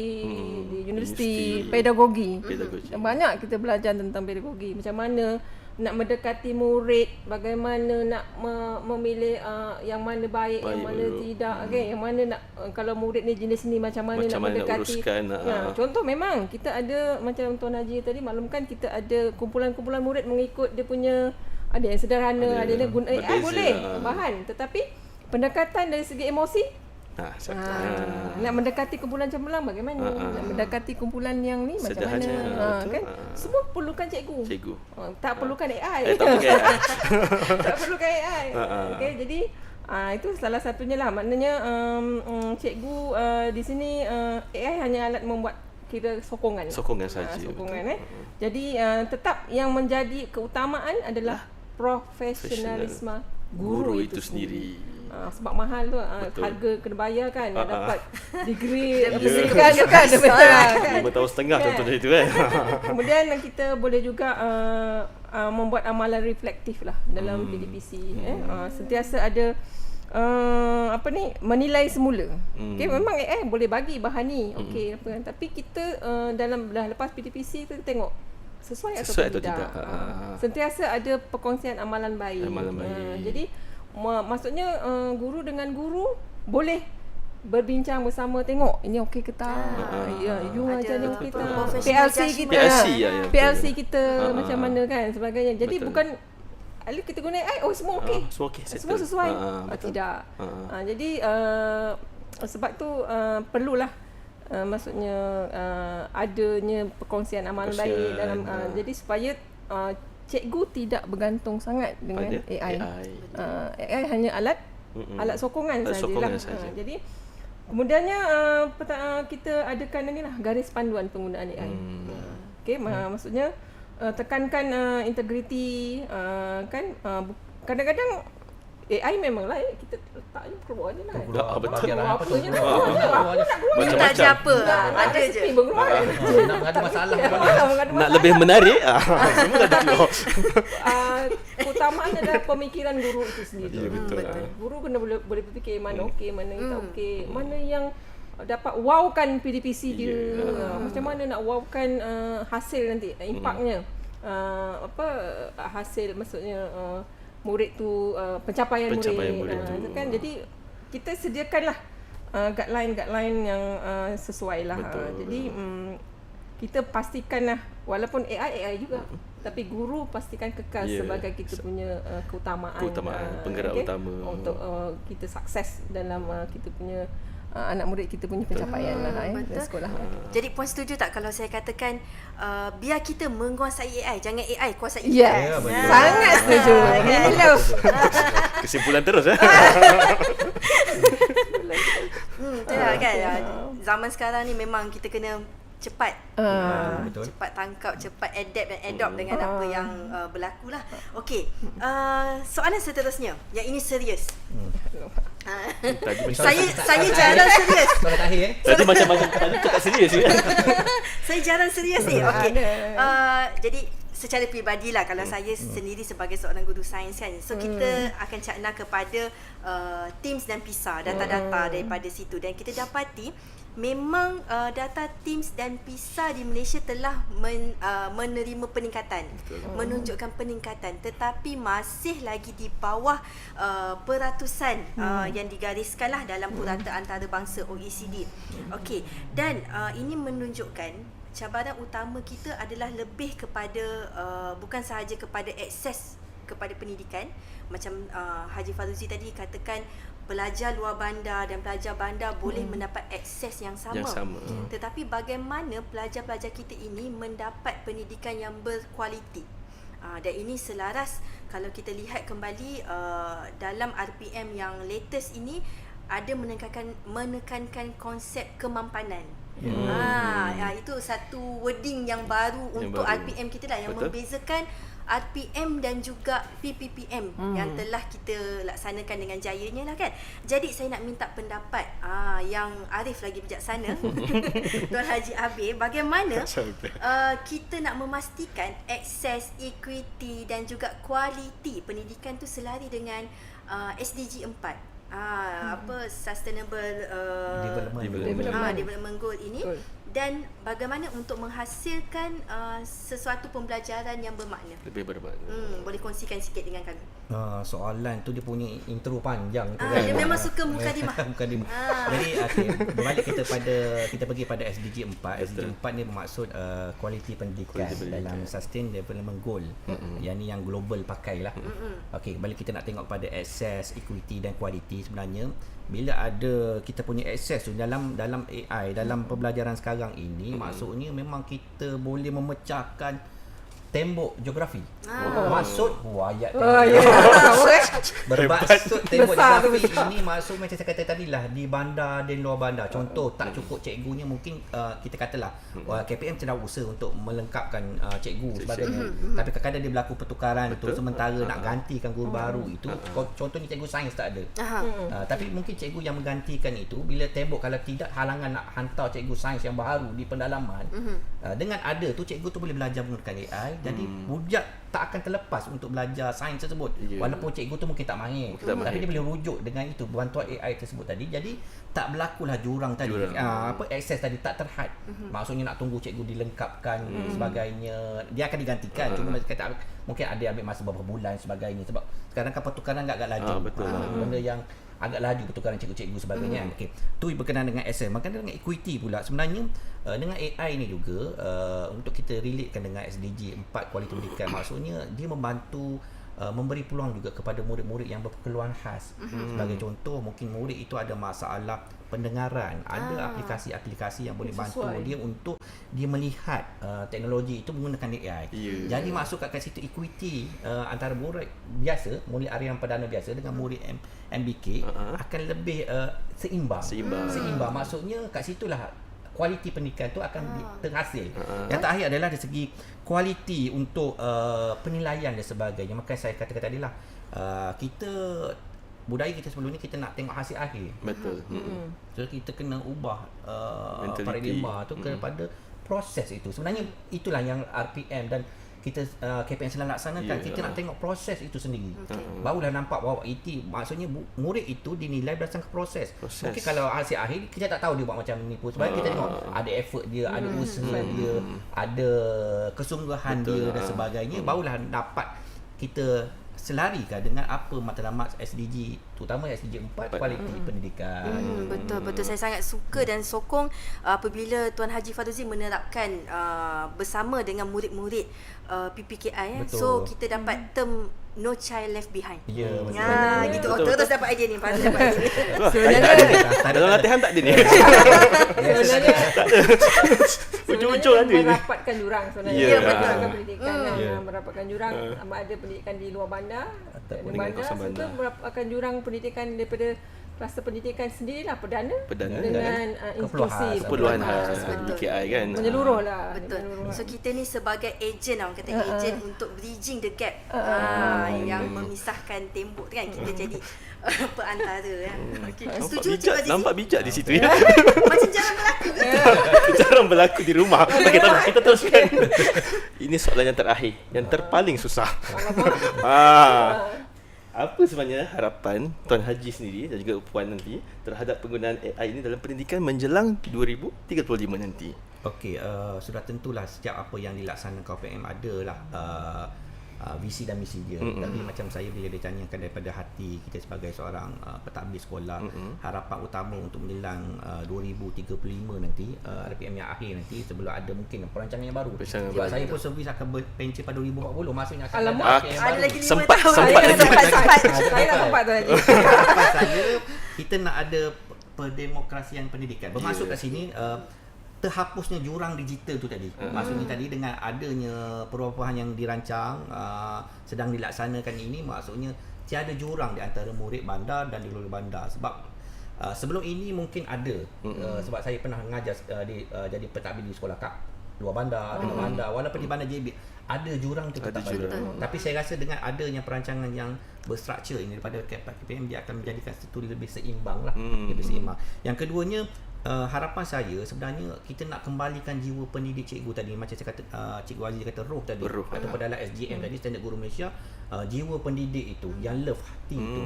di universiti, Universiti. pedagogi. Pedagogi. Banyak kita belajar tentang pedagogi. Macam mana nak mendekati murid, bagaimana nak memilih yang mana baik, yang mana buruk. tidak, okay? Yang mana nak kalau murid ni jenis ni macam mana nak mendekati. uruskan. Contoh memang kita ada macam Tuan Haji tadi maklumkan, kita ada kumpulan-kumpulan murid mengikut dia punya, ada yang sederhana, ada yang guna AI berbeza. boleh bahan, tetapi pendekatan dari segi emosi nak mendekati kumpulan cemerlang bagaimana, nak mendekati kumpulan yang ni macam mana, betul. kan semua perlukan cikgu. Tak perlukan AI. Tak perlukan AI. Tak perlukan AI. Okey, jadi itu salah satunya lah. Maknanya cikgu di sini AI hanya alat membuat kira sokongan. Sokongan saja. Sokongan Jadi tetap yang menjadi keutamaan adalah profesionalisme guru itu sendiri. Sebab mahal tu, harga kena bayar kan, nak dapat degree pendidikan tu kan, betul kan. 5 tahun setengah contohnya itu kan. Kemudian kita boleh juga membuat amalan reflektif lah dalam PDPC. Sentiasa ada menilai semula. Okey, memang AI boleh bagi bahan ni. Okey, apa kan, tapi kita dalam lepas PDPC kita tengok sesuai atau tidak. Sentiasa ada perkongsian amalan baik. Jadi maksudnya guru dengan guru boleh berbincang bersama, tengok ini okey ke tak, you ajar ni okey tak, PLC kita, PLC kita macam mana kan sebagainya. Jadi bukan kita guna AI semua okey, semua sesuai, tidak. Jadi sebab tu perlulah maksudnya adanya perkongsian amalan baik dalam jadi supaya cikgu tidak bergantung sangat dengan AI. AI hanya alat sokongan sajalah. Jadi kemudiannya kita adakan inilah garis panduan penggunaan AI. Okey, maksudnya tekankan integriti kan. Kadang-kadang AI memanglah kita letak je keluar je lah. Betul. Apa je lah. Aku nak tak ada apa. Ada je. Nak mengadu masalah. Nak lebih menarik, semua dah keluar. keutamaan adalah pemikiran guru itu sendiri. Ya, betul. Guru kena boleh berfikir mana okey, mana yang tak okey, mana yang dapat wowkan PDPC dia. Macam mana nak wowkan hasil nanti, impaknya. Hasil maksudnya murid tu pencapaian murid. Kan jadi kita sediakanlah guideline yang sesuai lah. Jadi kita pastikanlah walaupun AI juga, tapi guru pastikan kekal sebagai kita punya keutamaan penggerak utama untuk kita sukses dalam kita punya anak murid kita punya pencapaian dalam sekolah. Jadi puan setuju tak kalau saya katakan biar kita menguasai AI, jangan AI kuasai kita? Yes, sangat setuju. Love. Kesimpulan terus kan. Zaman sekarang ni memang kita kena cepat cepat tangkap, cepat adapt dan adopt dengan apa yang berlaku lah. Okey, soalan seterusnya yang ini serius. Saya jarang serius. Soalan akhir Tadi macam-macam tadi cakap serius ya. Saya jarang serius ni. Okey. Jadi secara peribadilah kalau saya sendiri sebagai seorang guru sains kan, so kita akan cakna kepada TIMSS dan PISA, data-data daripada situ, dan kita dapati memang data TIMSS dan PISA di Malaysia telah menerima peningkatan, menunjukkan peningkatan, tetapi masih lagi di bawah peratusan yang digariskanlah dalam purata antarabangsa OECD. Okey, dan ini menunjukkan cabaran utama kita adalah lebih kepada bukan sahaja kepada akses kepada pendidikan, macam Haji Faruzi tadi katakan pelajar luar bandar dan pelajar bandar boleh mendapat akses yang sama. Tetapi bagaimana pelajar-pelajar kita ini mendapat pendidikan yang berkualiti? Dan ini selaras kalau kita lihat kembali dalam RPM yang latest ini ada menekankan konsep kemampanan. Itu satu wording yang baru untuk RPM kita lah, yang membezakan RPM dan juga PPPM yang telah kita laksanakan dengan jayanya lah kan. Jadi saya nak minta pendapat yang arif lagi bijaksana Tuan Haji Abir, bagaimana kita nak memastikan akses, equity dan juga kualiti pendidikan tu selari dengan SDG 4. Sustainable Development Goal ini. Dan bagaimana untuk menghasilkan sesuatu pembelajaran yang bermakna. Lebih bermakna. Boleh kongsikan sikit dengan kami. Soalan tu dia punya intro panjang tu Dia memang suka mukadimah. Jadi berbalik kita pergi pada SDG 4. SDG 4 ni bermaksud kualiti pendidikan dalam Sustainable Development Goal. Yang ni yang global pakailah. Okey, balik kita nak tengok pada access, equity dan quality. Sebenarnya bila ada kita punya akses tu dalam AI, dalam pembelajaran sekarang ini, maksudnya memang kita boleh memecahkan tembok geografi. Maksud ayat bermaksud tembok geografi ini maksud macam saya kata tadi lah, di bandar dan luar bandar. Contoh tak cukup cikgunya, mungkin kita katalah KPM sedang usaha untuk melengkapkan cikgu sebagainya, tapi kadang-kadang dia berlaku pertukaran tu, sementara nak gantikan guru baru itu. Contohnya cikgu sains tak ada, tapi mungkin cikgu yang menggantikan itu, bila tembok kalau tidak halangan nak hantar cikgu sains yang baru di pendalaman, dengan ada tu cikgu tu boleh belajar menggunakan AI. Jadi budak tak akan terlepas untuk belajar sains tersebut, walaupun cikgu tu mungkin tak mahir, tapi dia boleh rujuk dengan itu bantuan AI tersebut tadi. Jadi tak berlakulah jurang tadi, akses tadi tak terhad. Maksudnya nak tunggu cikgu dilengkapkan sebagainya, dia akan digantikan. Cuma kata mungkin ada ambil masa beberapa bulan sebagainya, sebab sekarang kan pertukaran agak laju. Benda yang agak laju pertukaran cikgu-cikgu sebagainya. Okey, tu berkenaan dengan access. Maka dengan equity pula, sebenarnya dengan AI ni juga untuk kita relatekan dengan SDG 4 kualiti pendidikan, maksudnya dia membantu memberi peluang juga kepada murid-murid yang berkeperluan khas. Sebagai contoh, mungkin murid itu ada masalah pendengaran, ada aplikasi-aplikasi yang boleh bantu dia untuk dia melihat teknologi itu menggunakan AI. Jadi masuk kat situ equity antara murid biasa, murid arian perdana biasa dengan murid MBK akan lebih seimbang. Maksudnya kat situlah kualiti pendidikan tu akan terhasil. Yang terakhir adalah dari segi kualiti untuk penilaian dan sebagainya. Maka saya katakan tadi lah, kita budaya kita sebelum ni kita nak tengok hasil akhir. Betul. So kita kena ubah paradigma tu kepada proses itu. Sebenarnya itulah yang RPM dan kita KPM sedang laksanakan, kita nak tengok proses itu sendiri. Barulah nampak bahawa IT maksudnya murid itu dinilai berdasarkan proses. Mungkin kalau hasil akhir kita tak tahu dia buat macam ni pun, sebab kita tengok ada effort dia, ada usaha dia, ada kesungguhan dia dan sebagainya, barulah dapat kita selarikan dengan apa matlamat SDG, terutama SDG 4, kualiti pendidikan. Betul. Saya sangat suka dan sokong apabila Tuan Haji Faruzi menerapkan bersama dengan murid-murid PPKI. So kita dapat term No Child Left Behind. Ya, gitu. Terus dapat idea ni. Dalam latihan tak ada ni. Sebenarnya Ujung-ujung ada ni. merapatkan jurang sebenarnya. Ya, merapatkan pendidikan merapatkan jurang, sama ada pendidikan di luar bandar, di bandar serta merapatkan jurang pendidikan daripada kluster pendidikan sendirilah, perdana dengan institusi keperluan PKI kan. menyeluruh lah. Betul. So kita ni sebagai ejen, orang kata ejen untuk bridging the gap yang memisahkan tembok tu kan, kita jadi perantara kan. Nampak bijak di situ ya. Macam jarang berlaku. Jarang berlaku di rumah. Okay, kita teruskan. Ini soalan yang terakhir, yang terpaling susah. Apa sebenarnya harapan Tuan Haji sendiri dan juga Puan nanti terhadap penggunaan AI ini dalam pendidikan menjelang 2035 nanti? Okey, sudah tentulah sejak apa yang dilaksanakan KPM adalah visi dan misi dia. Tapi macam saya bila ditanyakan daripada hati kita sebagai seorang pentadbir sekolah, harapan utama untuk menjelang 2035 nanti, RPM yang akhir nanti, sebelum ada mungkin perancangan yang baru. Sebab saya pun servis akan berpencen pada 2040, maksudnya akan ada RPM ada baru. lagi 5 Sempat tahun. Sempat. Saya nak sempat tu lagi. Harapan saya kita nak ada perdemokrasian pendidikan. Bermaksud kat sini terhapusnya jurang digital tu tadi. Maksudnya tadi dengan adanya perubahan yang dirancang sedang dilaksanakan ini, maksudnya tiada jurang di antara murid bandar dan di luar bandar. Sebab sebelum ini mungkin ada, sebab saya pernah mengajar jadi pentadbir di sekolah kat luar bandar, dalam bandar, walaupun di bandar JB ada jurang tu tetap ada. Tapi saya rasa dengan adanya perancangan yang berstruktur ini daripada KPM, dia akan menjadikan situ lebih seimbang lah, lebih seimbang. Yang keduanya, harapan saya sebenarnya kita nak kembalikan jiwa pendidik cikgu tadi, macam saya kata, Cikgu Aziz kata roh tadi, ataupun dalam SGM tadi, Standard Guru Malaysia, jiwa pendidik itu, yang love hati itu.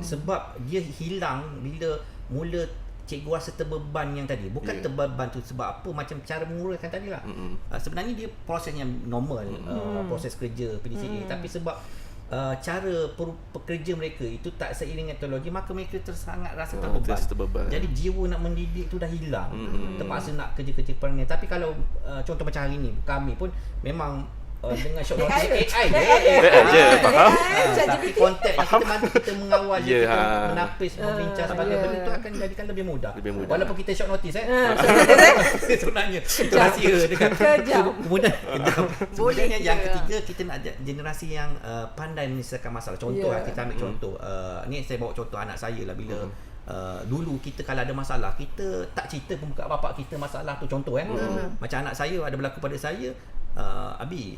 Sebab dia hilang bila mula cikgu rasa terbeban yang tadi. Bukan terbeban tu sebab apa, macam cara menguruskan tadi lah. Sebenarnya dia proses yang normal, proses kerja PDCA, tapi sebab cara pekerja mereka itu tak seiring dengan teknologi, maka mereka sangat rasa terbeban. Jadi jiwa nak mendidik tu dah hilang. Terpaksa nak kerja-kerja perangai. Tapi kalau contoh macam hari ni, kami pun memang dengan short notice AI je, faham. Tapi konteks kita bantu kita mengawal dia, kita menapis, membincang sebagai benda tu akan jadikan lebih mudah. Walaupun kita short notice sebenarnya itu rahsia dekat kemudian yang ketiga, kita nak generasi yang pandai menyelesaikan masalah. Contoh kita ambil contoh, ni saya bawa contoh anak saya lah. Bila dulu kita kalau ada masalah, kita tak cerita pun kat bapak kita masalah tu, contoh macam anak saya ada berlaku pada saya, Abi,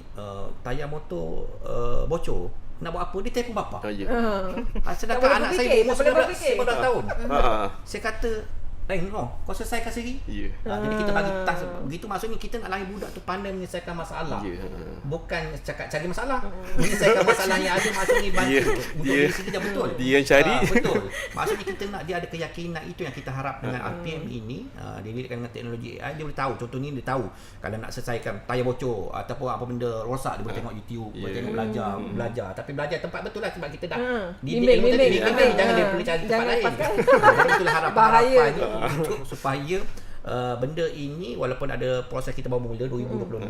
tayar motor bocor, nak buat apa? Dia telefon bapak. Sedangkan anak saya umur 19 tahun. Saya kata, kau selesaikan sendiri. Jadi kita bagi task begitu. Maksudnya kita nak lari budak tu pandai menyelesaikan masalah, bukan cakap cari masalah, menyelesaikan masalah yang ada. Maksudnya bantu untuk diri sendiri dah betul. Dia yang cari. Betul. Maksudnya kita nak dia ada keyakinan. Itu yang kita harap dengan RPM ini. Didirikan dengan teknologi AI, dia boleh tahu. Contoh ni dia tahu kalau nak selesaikan tayar bocor ataupun apa benda rosak, dia boleh tengok YouTube, boleh tengok belajar. Tapi belajar tempat betul lah, sebab kita dah didik ilmu tadi. Jangan dia pergi cari tempat lain. Jadi itulah harapan untuk supaya benda ini, walaupun ada proses kita baru mula 2026,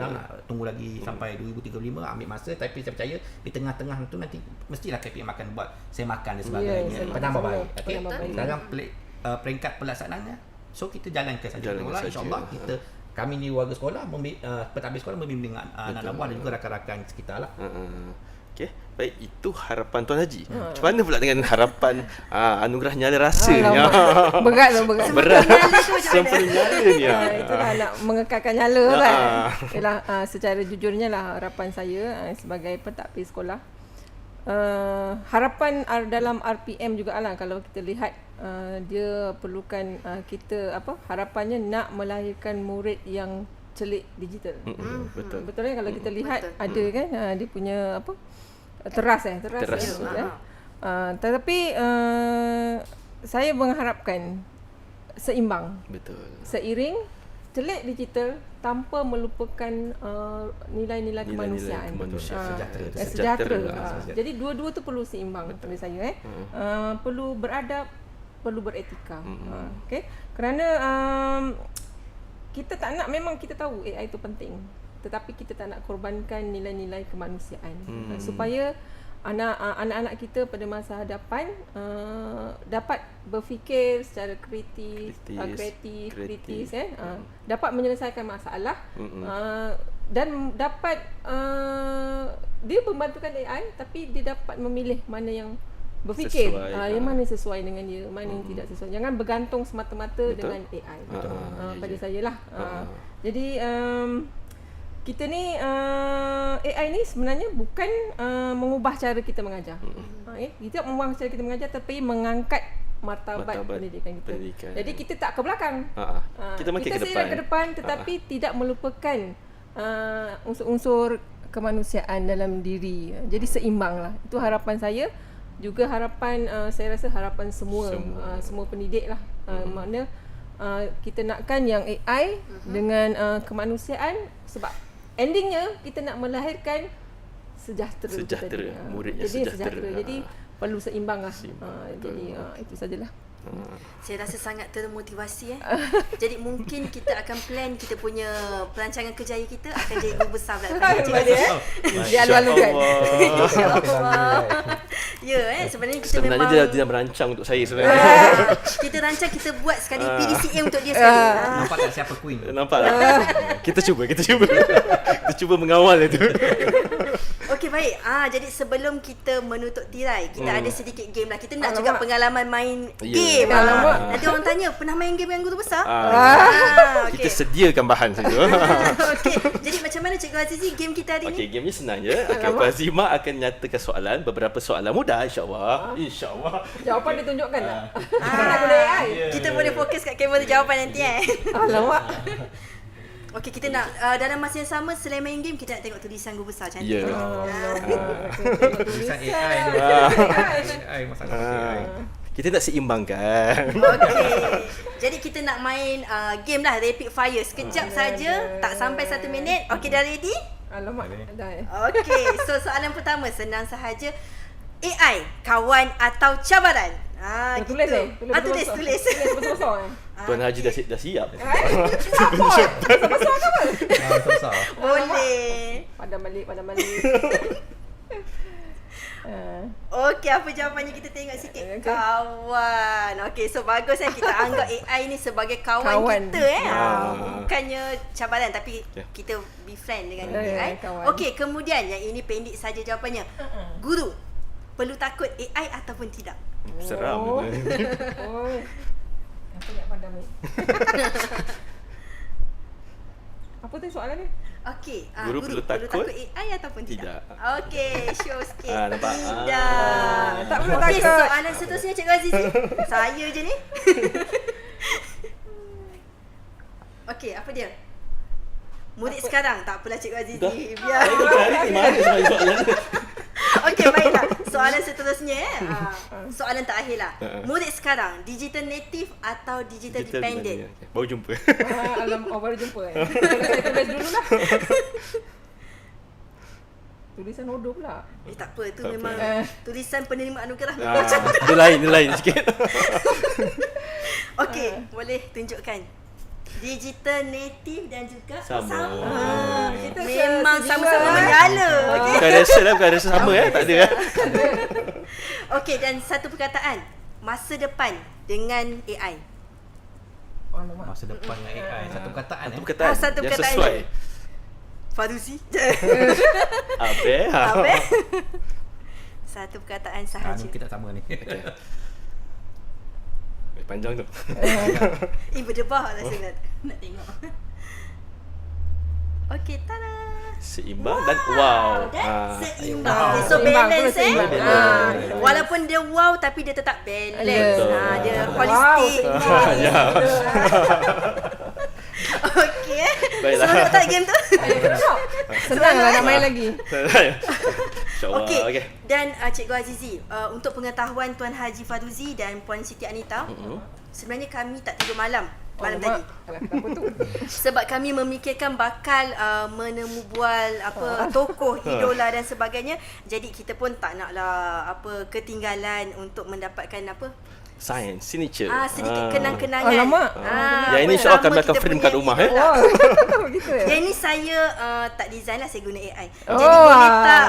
tunggu lagi sampai 2035, ambil masa. Tapi saya percaya di tengah-tengah tu nanti mestilah KPM akan buat semakan dan sebagainya, penambah baik. Okey, dalam peringkat pelaksanaannya, so kita jalankan saja. InsyaAllah kami ni warga sekolah, pentadbir sekolah membimbing anak-anak buah dan juga rakan-rakan sekitar lah. Okey, baik, itu harapan Tuan Haji. Macam mana pula dengan harapan anugerah nyala rasa ni? Berat. Sempurna nyala ni. Itulah nak mengekalkan nyala kan. Itulah secara jujurnya lah harapan saya sebagai pentadbir sekolah. Harapan dalam RPM jugalah, kalau kita lihat dia perlukan kita harapannya nak melahirkan murid yang celik digital. Betul. Betul kan kalau kita lihat betul. ada kan dia punya apa teras. Tetapi saya mengharapkan seimbang. Betul. Seiring celik digital tanpa melupakan nilai-nilai kemanusiaan. Sejahtera. Jadi dua-dua tu perlu seimbang pada saya. Perlu beradab, perlu beretika. Okey. Kerana kita tak nak, memang kita tahu AI itu penting, tetapi kita tak nak korbankan nilai-nilai kemanusiaan supaya anak-anak kita pada masa hadapan dapat berfikir secara kritis, dapat menyelesaikan masalah dan dapat dia membantukan AI, tapi dia dapat memilih mana yang berfikir yang mana sesuai dengan dia, mana yang tidak sesuai. Jangan bergantung semata-mata dengan AI. Pada saya lah. Jadi kita ni AI ni sebenarnya bukan mengubah cara kita mengajar. Kita mengubah cara kita mengajar, tapi mengangkat martabat pendidikan kita. Jadi kita tak ke belakang. Kita seiring ke depan, tetapi tidak melupakan unsur-unsur kemanusiaan dalam diri. Jadi seimbang lah. Itu harapan saya. Juga harapan saya rasa harapan semua pendidik lah. Makna kita nakkan yang AI dengan kemanusiaan, sebab endingnya kita nak melahirkan sejahtera. Muridnya jadi sejahtera. Jadi perlu seimbang lah. Jadi itu sajalah. Saya rasa sangat termotivasi Jadi mungkin kita akan plan kita punya perancangan kerjaya kita akan jadi guru besar pula. Dia lalu-lalu kan. Ya, sebenarnya kita memang dia dah merancang untuk saya sebenarnya. kita rancang, kita buat sekali PDCA untuk dia sekali. Nampak tak siapa queen? Nampak tak? Kita cuba. Kita cuba mengawal itu. Okey, baik. Jadi sebelum kita menutup tirai, kita ada sedikit game lah. Kita nak juga pengalaman main game. Nanti orang tanya, pernah main game dengan guru besar? Okay. Kita sediakan bahan saja. Okey. Jadi macam mana Cikgu Azizi game kita hari ni? Okey, game ni senang je. Puan Azimah akan nyatakan soalan, beberapa soalan mudah insya-Allah. Jawapan ditunjukkan tak? Nak guna AI. Kita boleh fokus kat kamera jawapan nanti Alamak. Okey, kita nak dalam masa yang sama, selain main game, kita nak tengok tulisan guru besar cantik. Tulisan AI masalah AI. Kita nak seimbangkan. Okey. Jadi kita nak main game lah, rapid fire. Sekejap saja, tak sampai 1 minit. Okey, dah ready? Alamak. Dah. Okey, so soalan pertama senang sahaja. AI, kawan atau cabaran? Tulis Tulis. Besar-besar. Tuan Haji dah siap. Besar ke apa? Besar. Boleh. Padam balik. Okey, apa jawapannya kita tengok sikit. Okay. Kawan. Okey, so bagus kita anggap AI ni sebagai kawan. Kita bukannya cabaran, tapi kita be friend dengan AI. Okey, kemudian yang ini pendek saja jawapannya. Guru, perlu takut AI ataupun tidak? Seram. Aku nak padam ni. Apa tu soalan ni? Guru Okey, perlu takut AI ataupun tidak? Okey, show sikit. Nampak? Tidak. Tak perlu Okey, takut. soalan seterusnya Cikgu Azizi. Saya je ni. Okey, apa dia? Murid sekarang. Tak apalah Cikgu Azizi. Biar. Mana soalan? Okey, baiklah. Soalan seterusnya soalan terakhir lah. Murid sekarang, digital native atau digital dependent? Baru jumpa. Baru jumpa Saya tulis dulu lah. Tulisan hodoh pula. Tak apa, tu memang tulisan penerima anugerah. Dia lain sikit. Okey, boleh tunjukkan. Digital native dan juga sama. Kita memang sama-sama menyala. Bukan rasa sama tak ada. Okey, dan satu perkataan, masa depan dengan AI. Masa depan dengan AI. Satu perkataan. Satu yang perkataan sesuai. Faruzi. Apa? Satu perkataan sahaja. Kita sama ni. Panjang tu. Berdebah lah saya nak tengok. Okey, tada. Seimbang dan wow. Seimbang. Okay, so balance walaupun dia wow tapi dia tetap balance. Dia holistic. Ya. Okey. Baiklah. Seronok tak game tu? Senanglah nak main lagi. InsyaAllah. Okey. Okey. Dan Cikgu Azizi, untuk pengetahuan Tuan Haji Faruzi dan Puan Siti Anita, sebenarnya kami tak tidur malam tadi. Alah, kenapa tu? Sebab kami memikirkan bakal menemu bual tokoh idola dan sebagainya. Jadi kita pun tak naklah ketinggalan untuk mendapatkan Sains, signature. sedikit kenang-kenangan. Alamak. Yang ini insyaAllah kami akan frame kat rumah. Wow. Begitu ya? Yang ini saya tak design lah, saya guna AI. Oh. Jadi boleh tak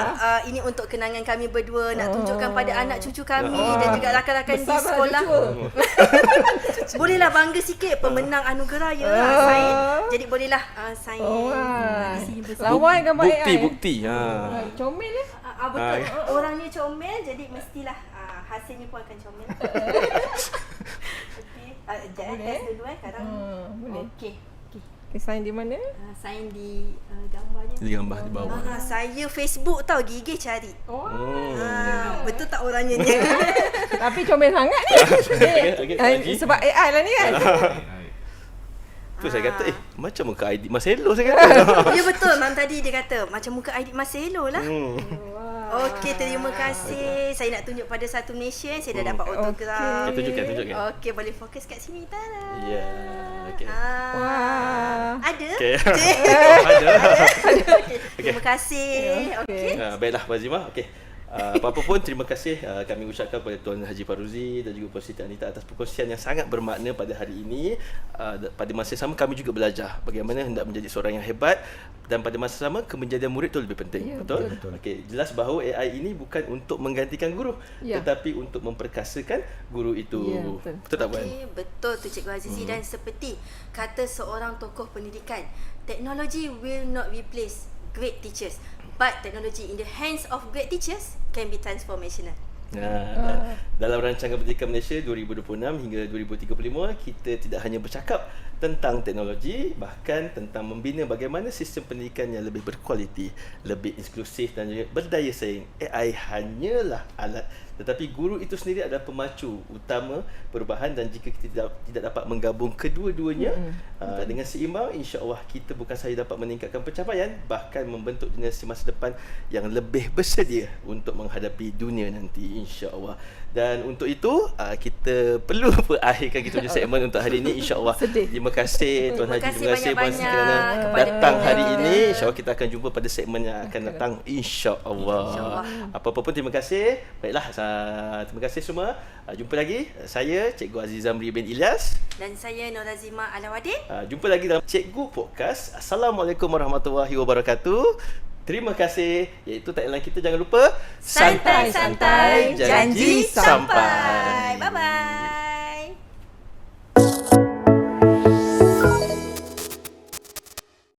ini untuk kenangan kami berdua, nak tunjukkan pada anak cucu kami dan juga rakan-rakan di Besar sekolah. Bolehlah bangga sikit pemenang anugerah ya sain. Jadi bolehlah sain. Wah. Di sini bersama. Lawan gambar AI. Bukti. Comel ya? Betul. Orangnya comel, jadi mestilah hasilnya pun akan comel. Okey. Test dulu sekarang. Boleh. Okey. Sign di mana? Sain di gambarnya. Di gambar di bawah. Saya Facebook tau, gigih cari. Oh. Betul tak orangnya ni? Tapi comel sangat ni. Okey, Haji. Sebab AI lah ni kan. Tu saya kata macam muka ID Marcelo saya kata. Ya betul, Mam tadi dia kata macam muka ID Marcelo lah. Okey, terima kasih. Saya nak tunjuk pada satu Malaysia, saya dah dapat autograf. Tunjukkan. Okey, boleh fokus kat sini. Tada. Ya. Okey. Wah. Ada? Okey. Ada. Terima kasih. Okey. Baiklah Puan Azimah. Okey. Apa-apa pun terima kasih kami ucapkan kepada Tuan Haji Faruzi dan juga Puan Siti Anita atas perkongsian yang sangat bermakna pada hari ini. Pada masa yang sama kami juga belajar bagaimana hendak menjadi seorang yang hebat, dan pada masa sama kemenjadian murid itu lebih penting. Ya, betul? betul. Okey, jelas bahawa AI ini bukan untuk menggantikan guru, Ya. tetapi untuk memperkasakan guru itu. Ya, betul. Betul tak Puan? Okey, betul tu Cikgu Azizi. Dan seperti kata seorang tokoh pendidikan, technology will not replace great teachers, but technology in the hands of great teachers can be transformational. Dalam rancangan Pendidikan Malaysia 2026 hingga 2035, kita tidak hanya bercakap tentang teknologi, bahkan tentang membina bagaimana sistem pendidikan yang lebih berkualiti, lebih inklusif dan juga berdaya saing. AI hanyalah alat, tetapi guru itu sendiri adalah pemacu utama perubahan, dan jika kita tidak dapat menggabung kedua-duanya dengan seimbang, insya-Allah kita bukan sahaja dapat meningkatkan pencapaian, bahkan membentuk generasi masa depan yang lebih bersedia untuk menghadapi dunia nanti, insya-Allah. Dan untuk itu kita perlu akhirkan kita punya segmen untuk hari ini, insya-Allah. Terima kasih Tuan Haji, terima kasih Puan Siti kerana datang hari ini. InsyaAllah kita akan jumpa pada segmen yang akan datang, insya-Allah. Apa-apa pun terima kasih. Baiklah, terima kasih semua. Jumpa lagi. Saya Cikgu Aziz Zamri bin Ilyas Dan saya Norazima Alawadin. Jumpa lagi dalam Cikgu Podcast. Assalamualaikum warahmatullahi wabarakatuh. Terima kasih. Iaitu tagline kita, jangan lupa Santai-santai, janji sampai. Bye-bye.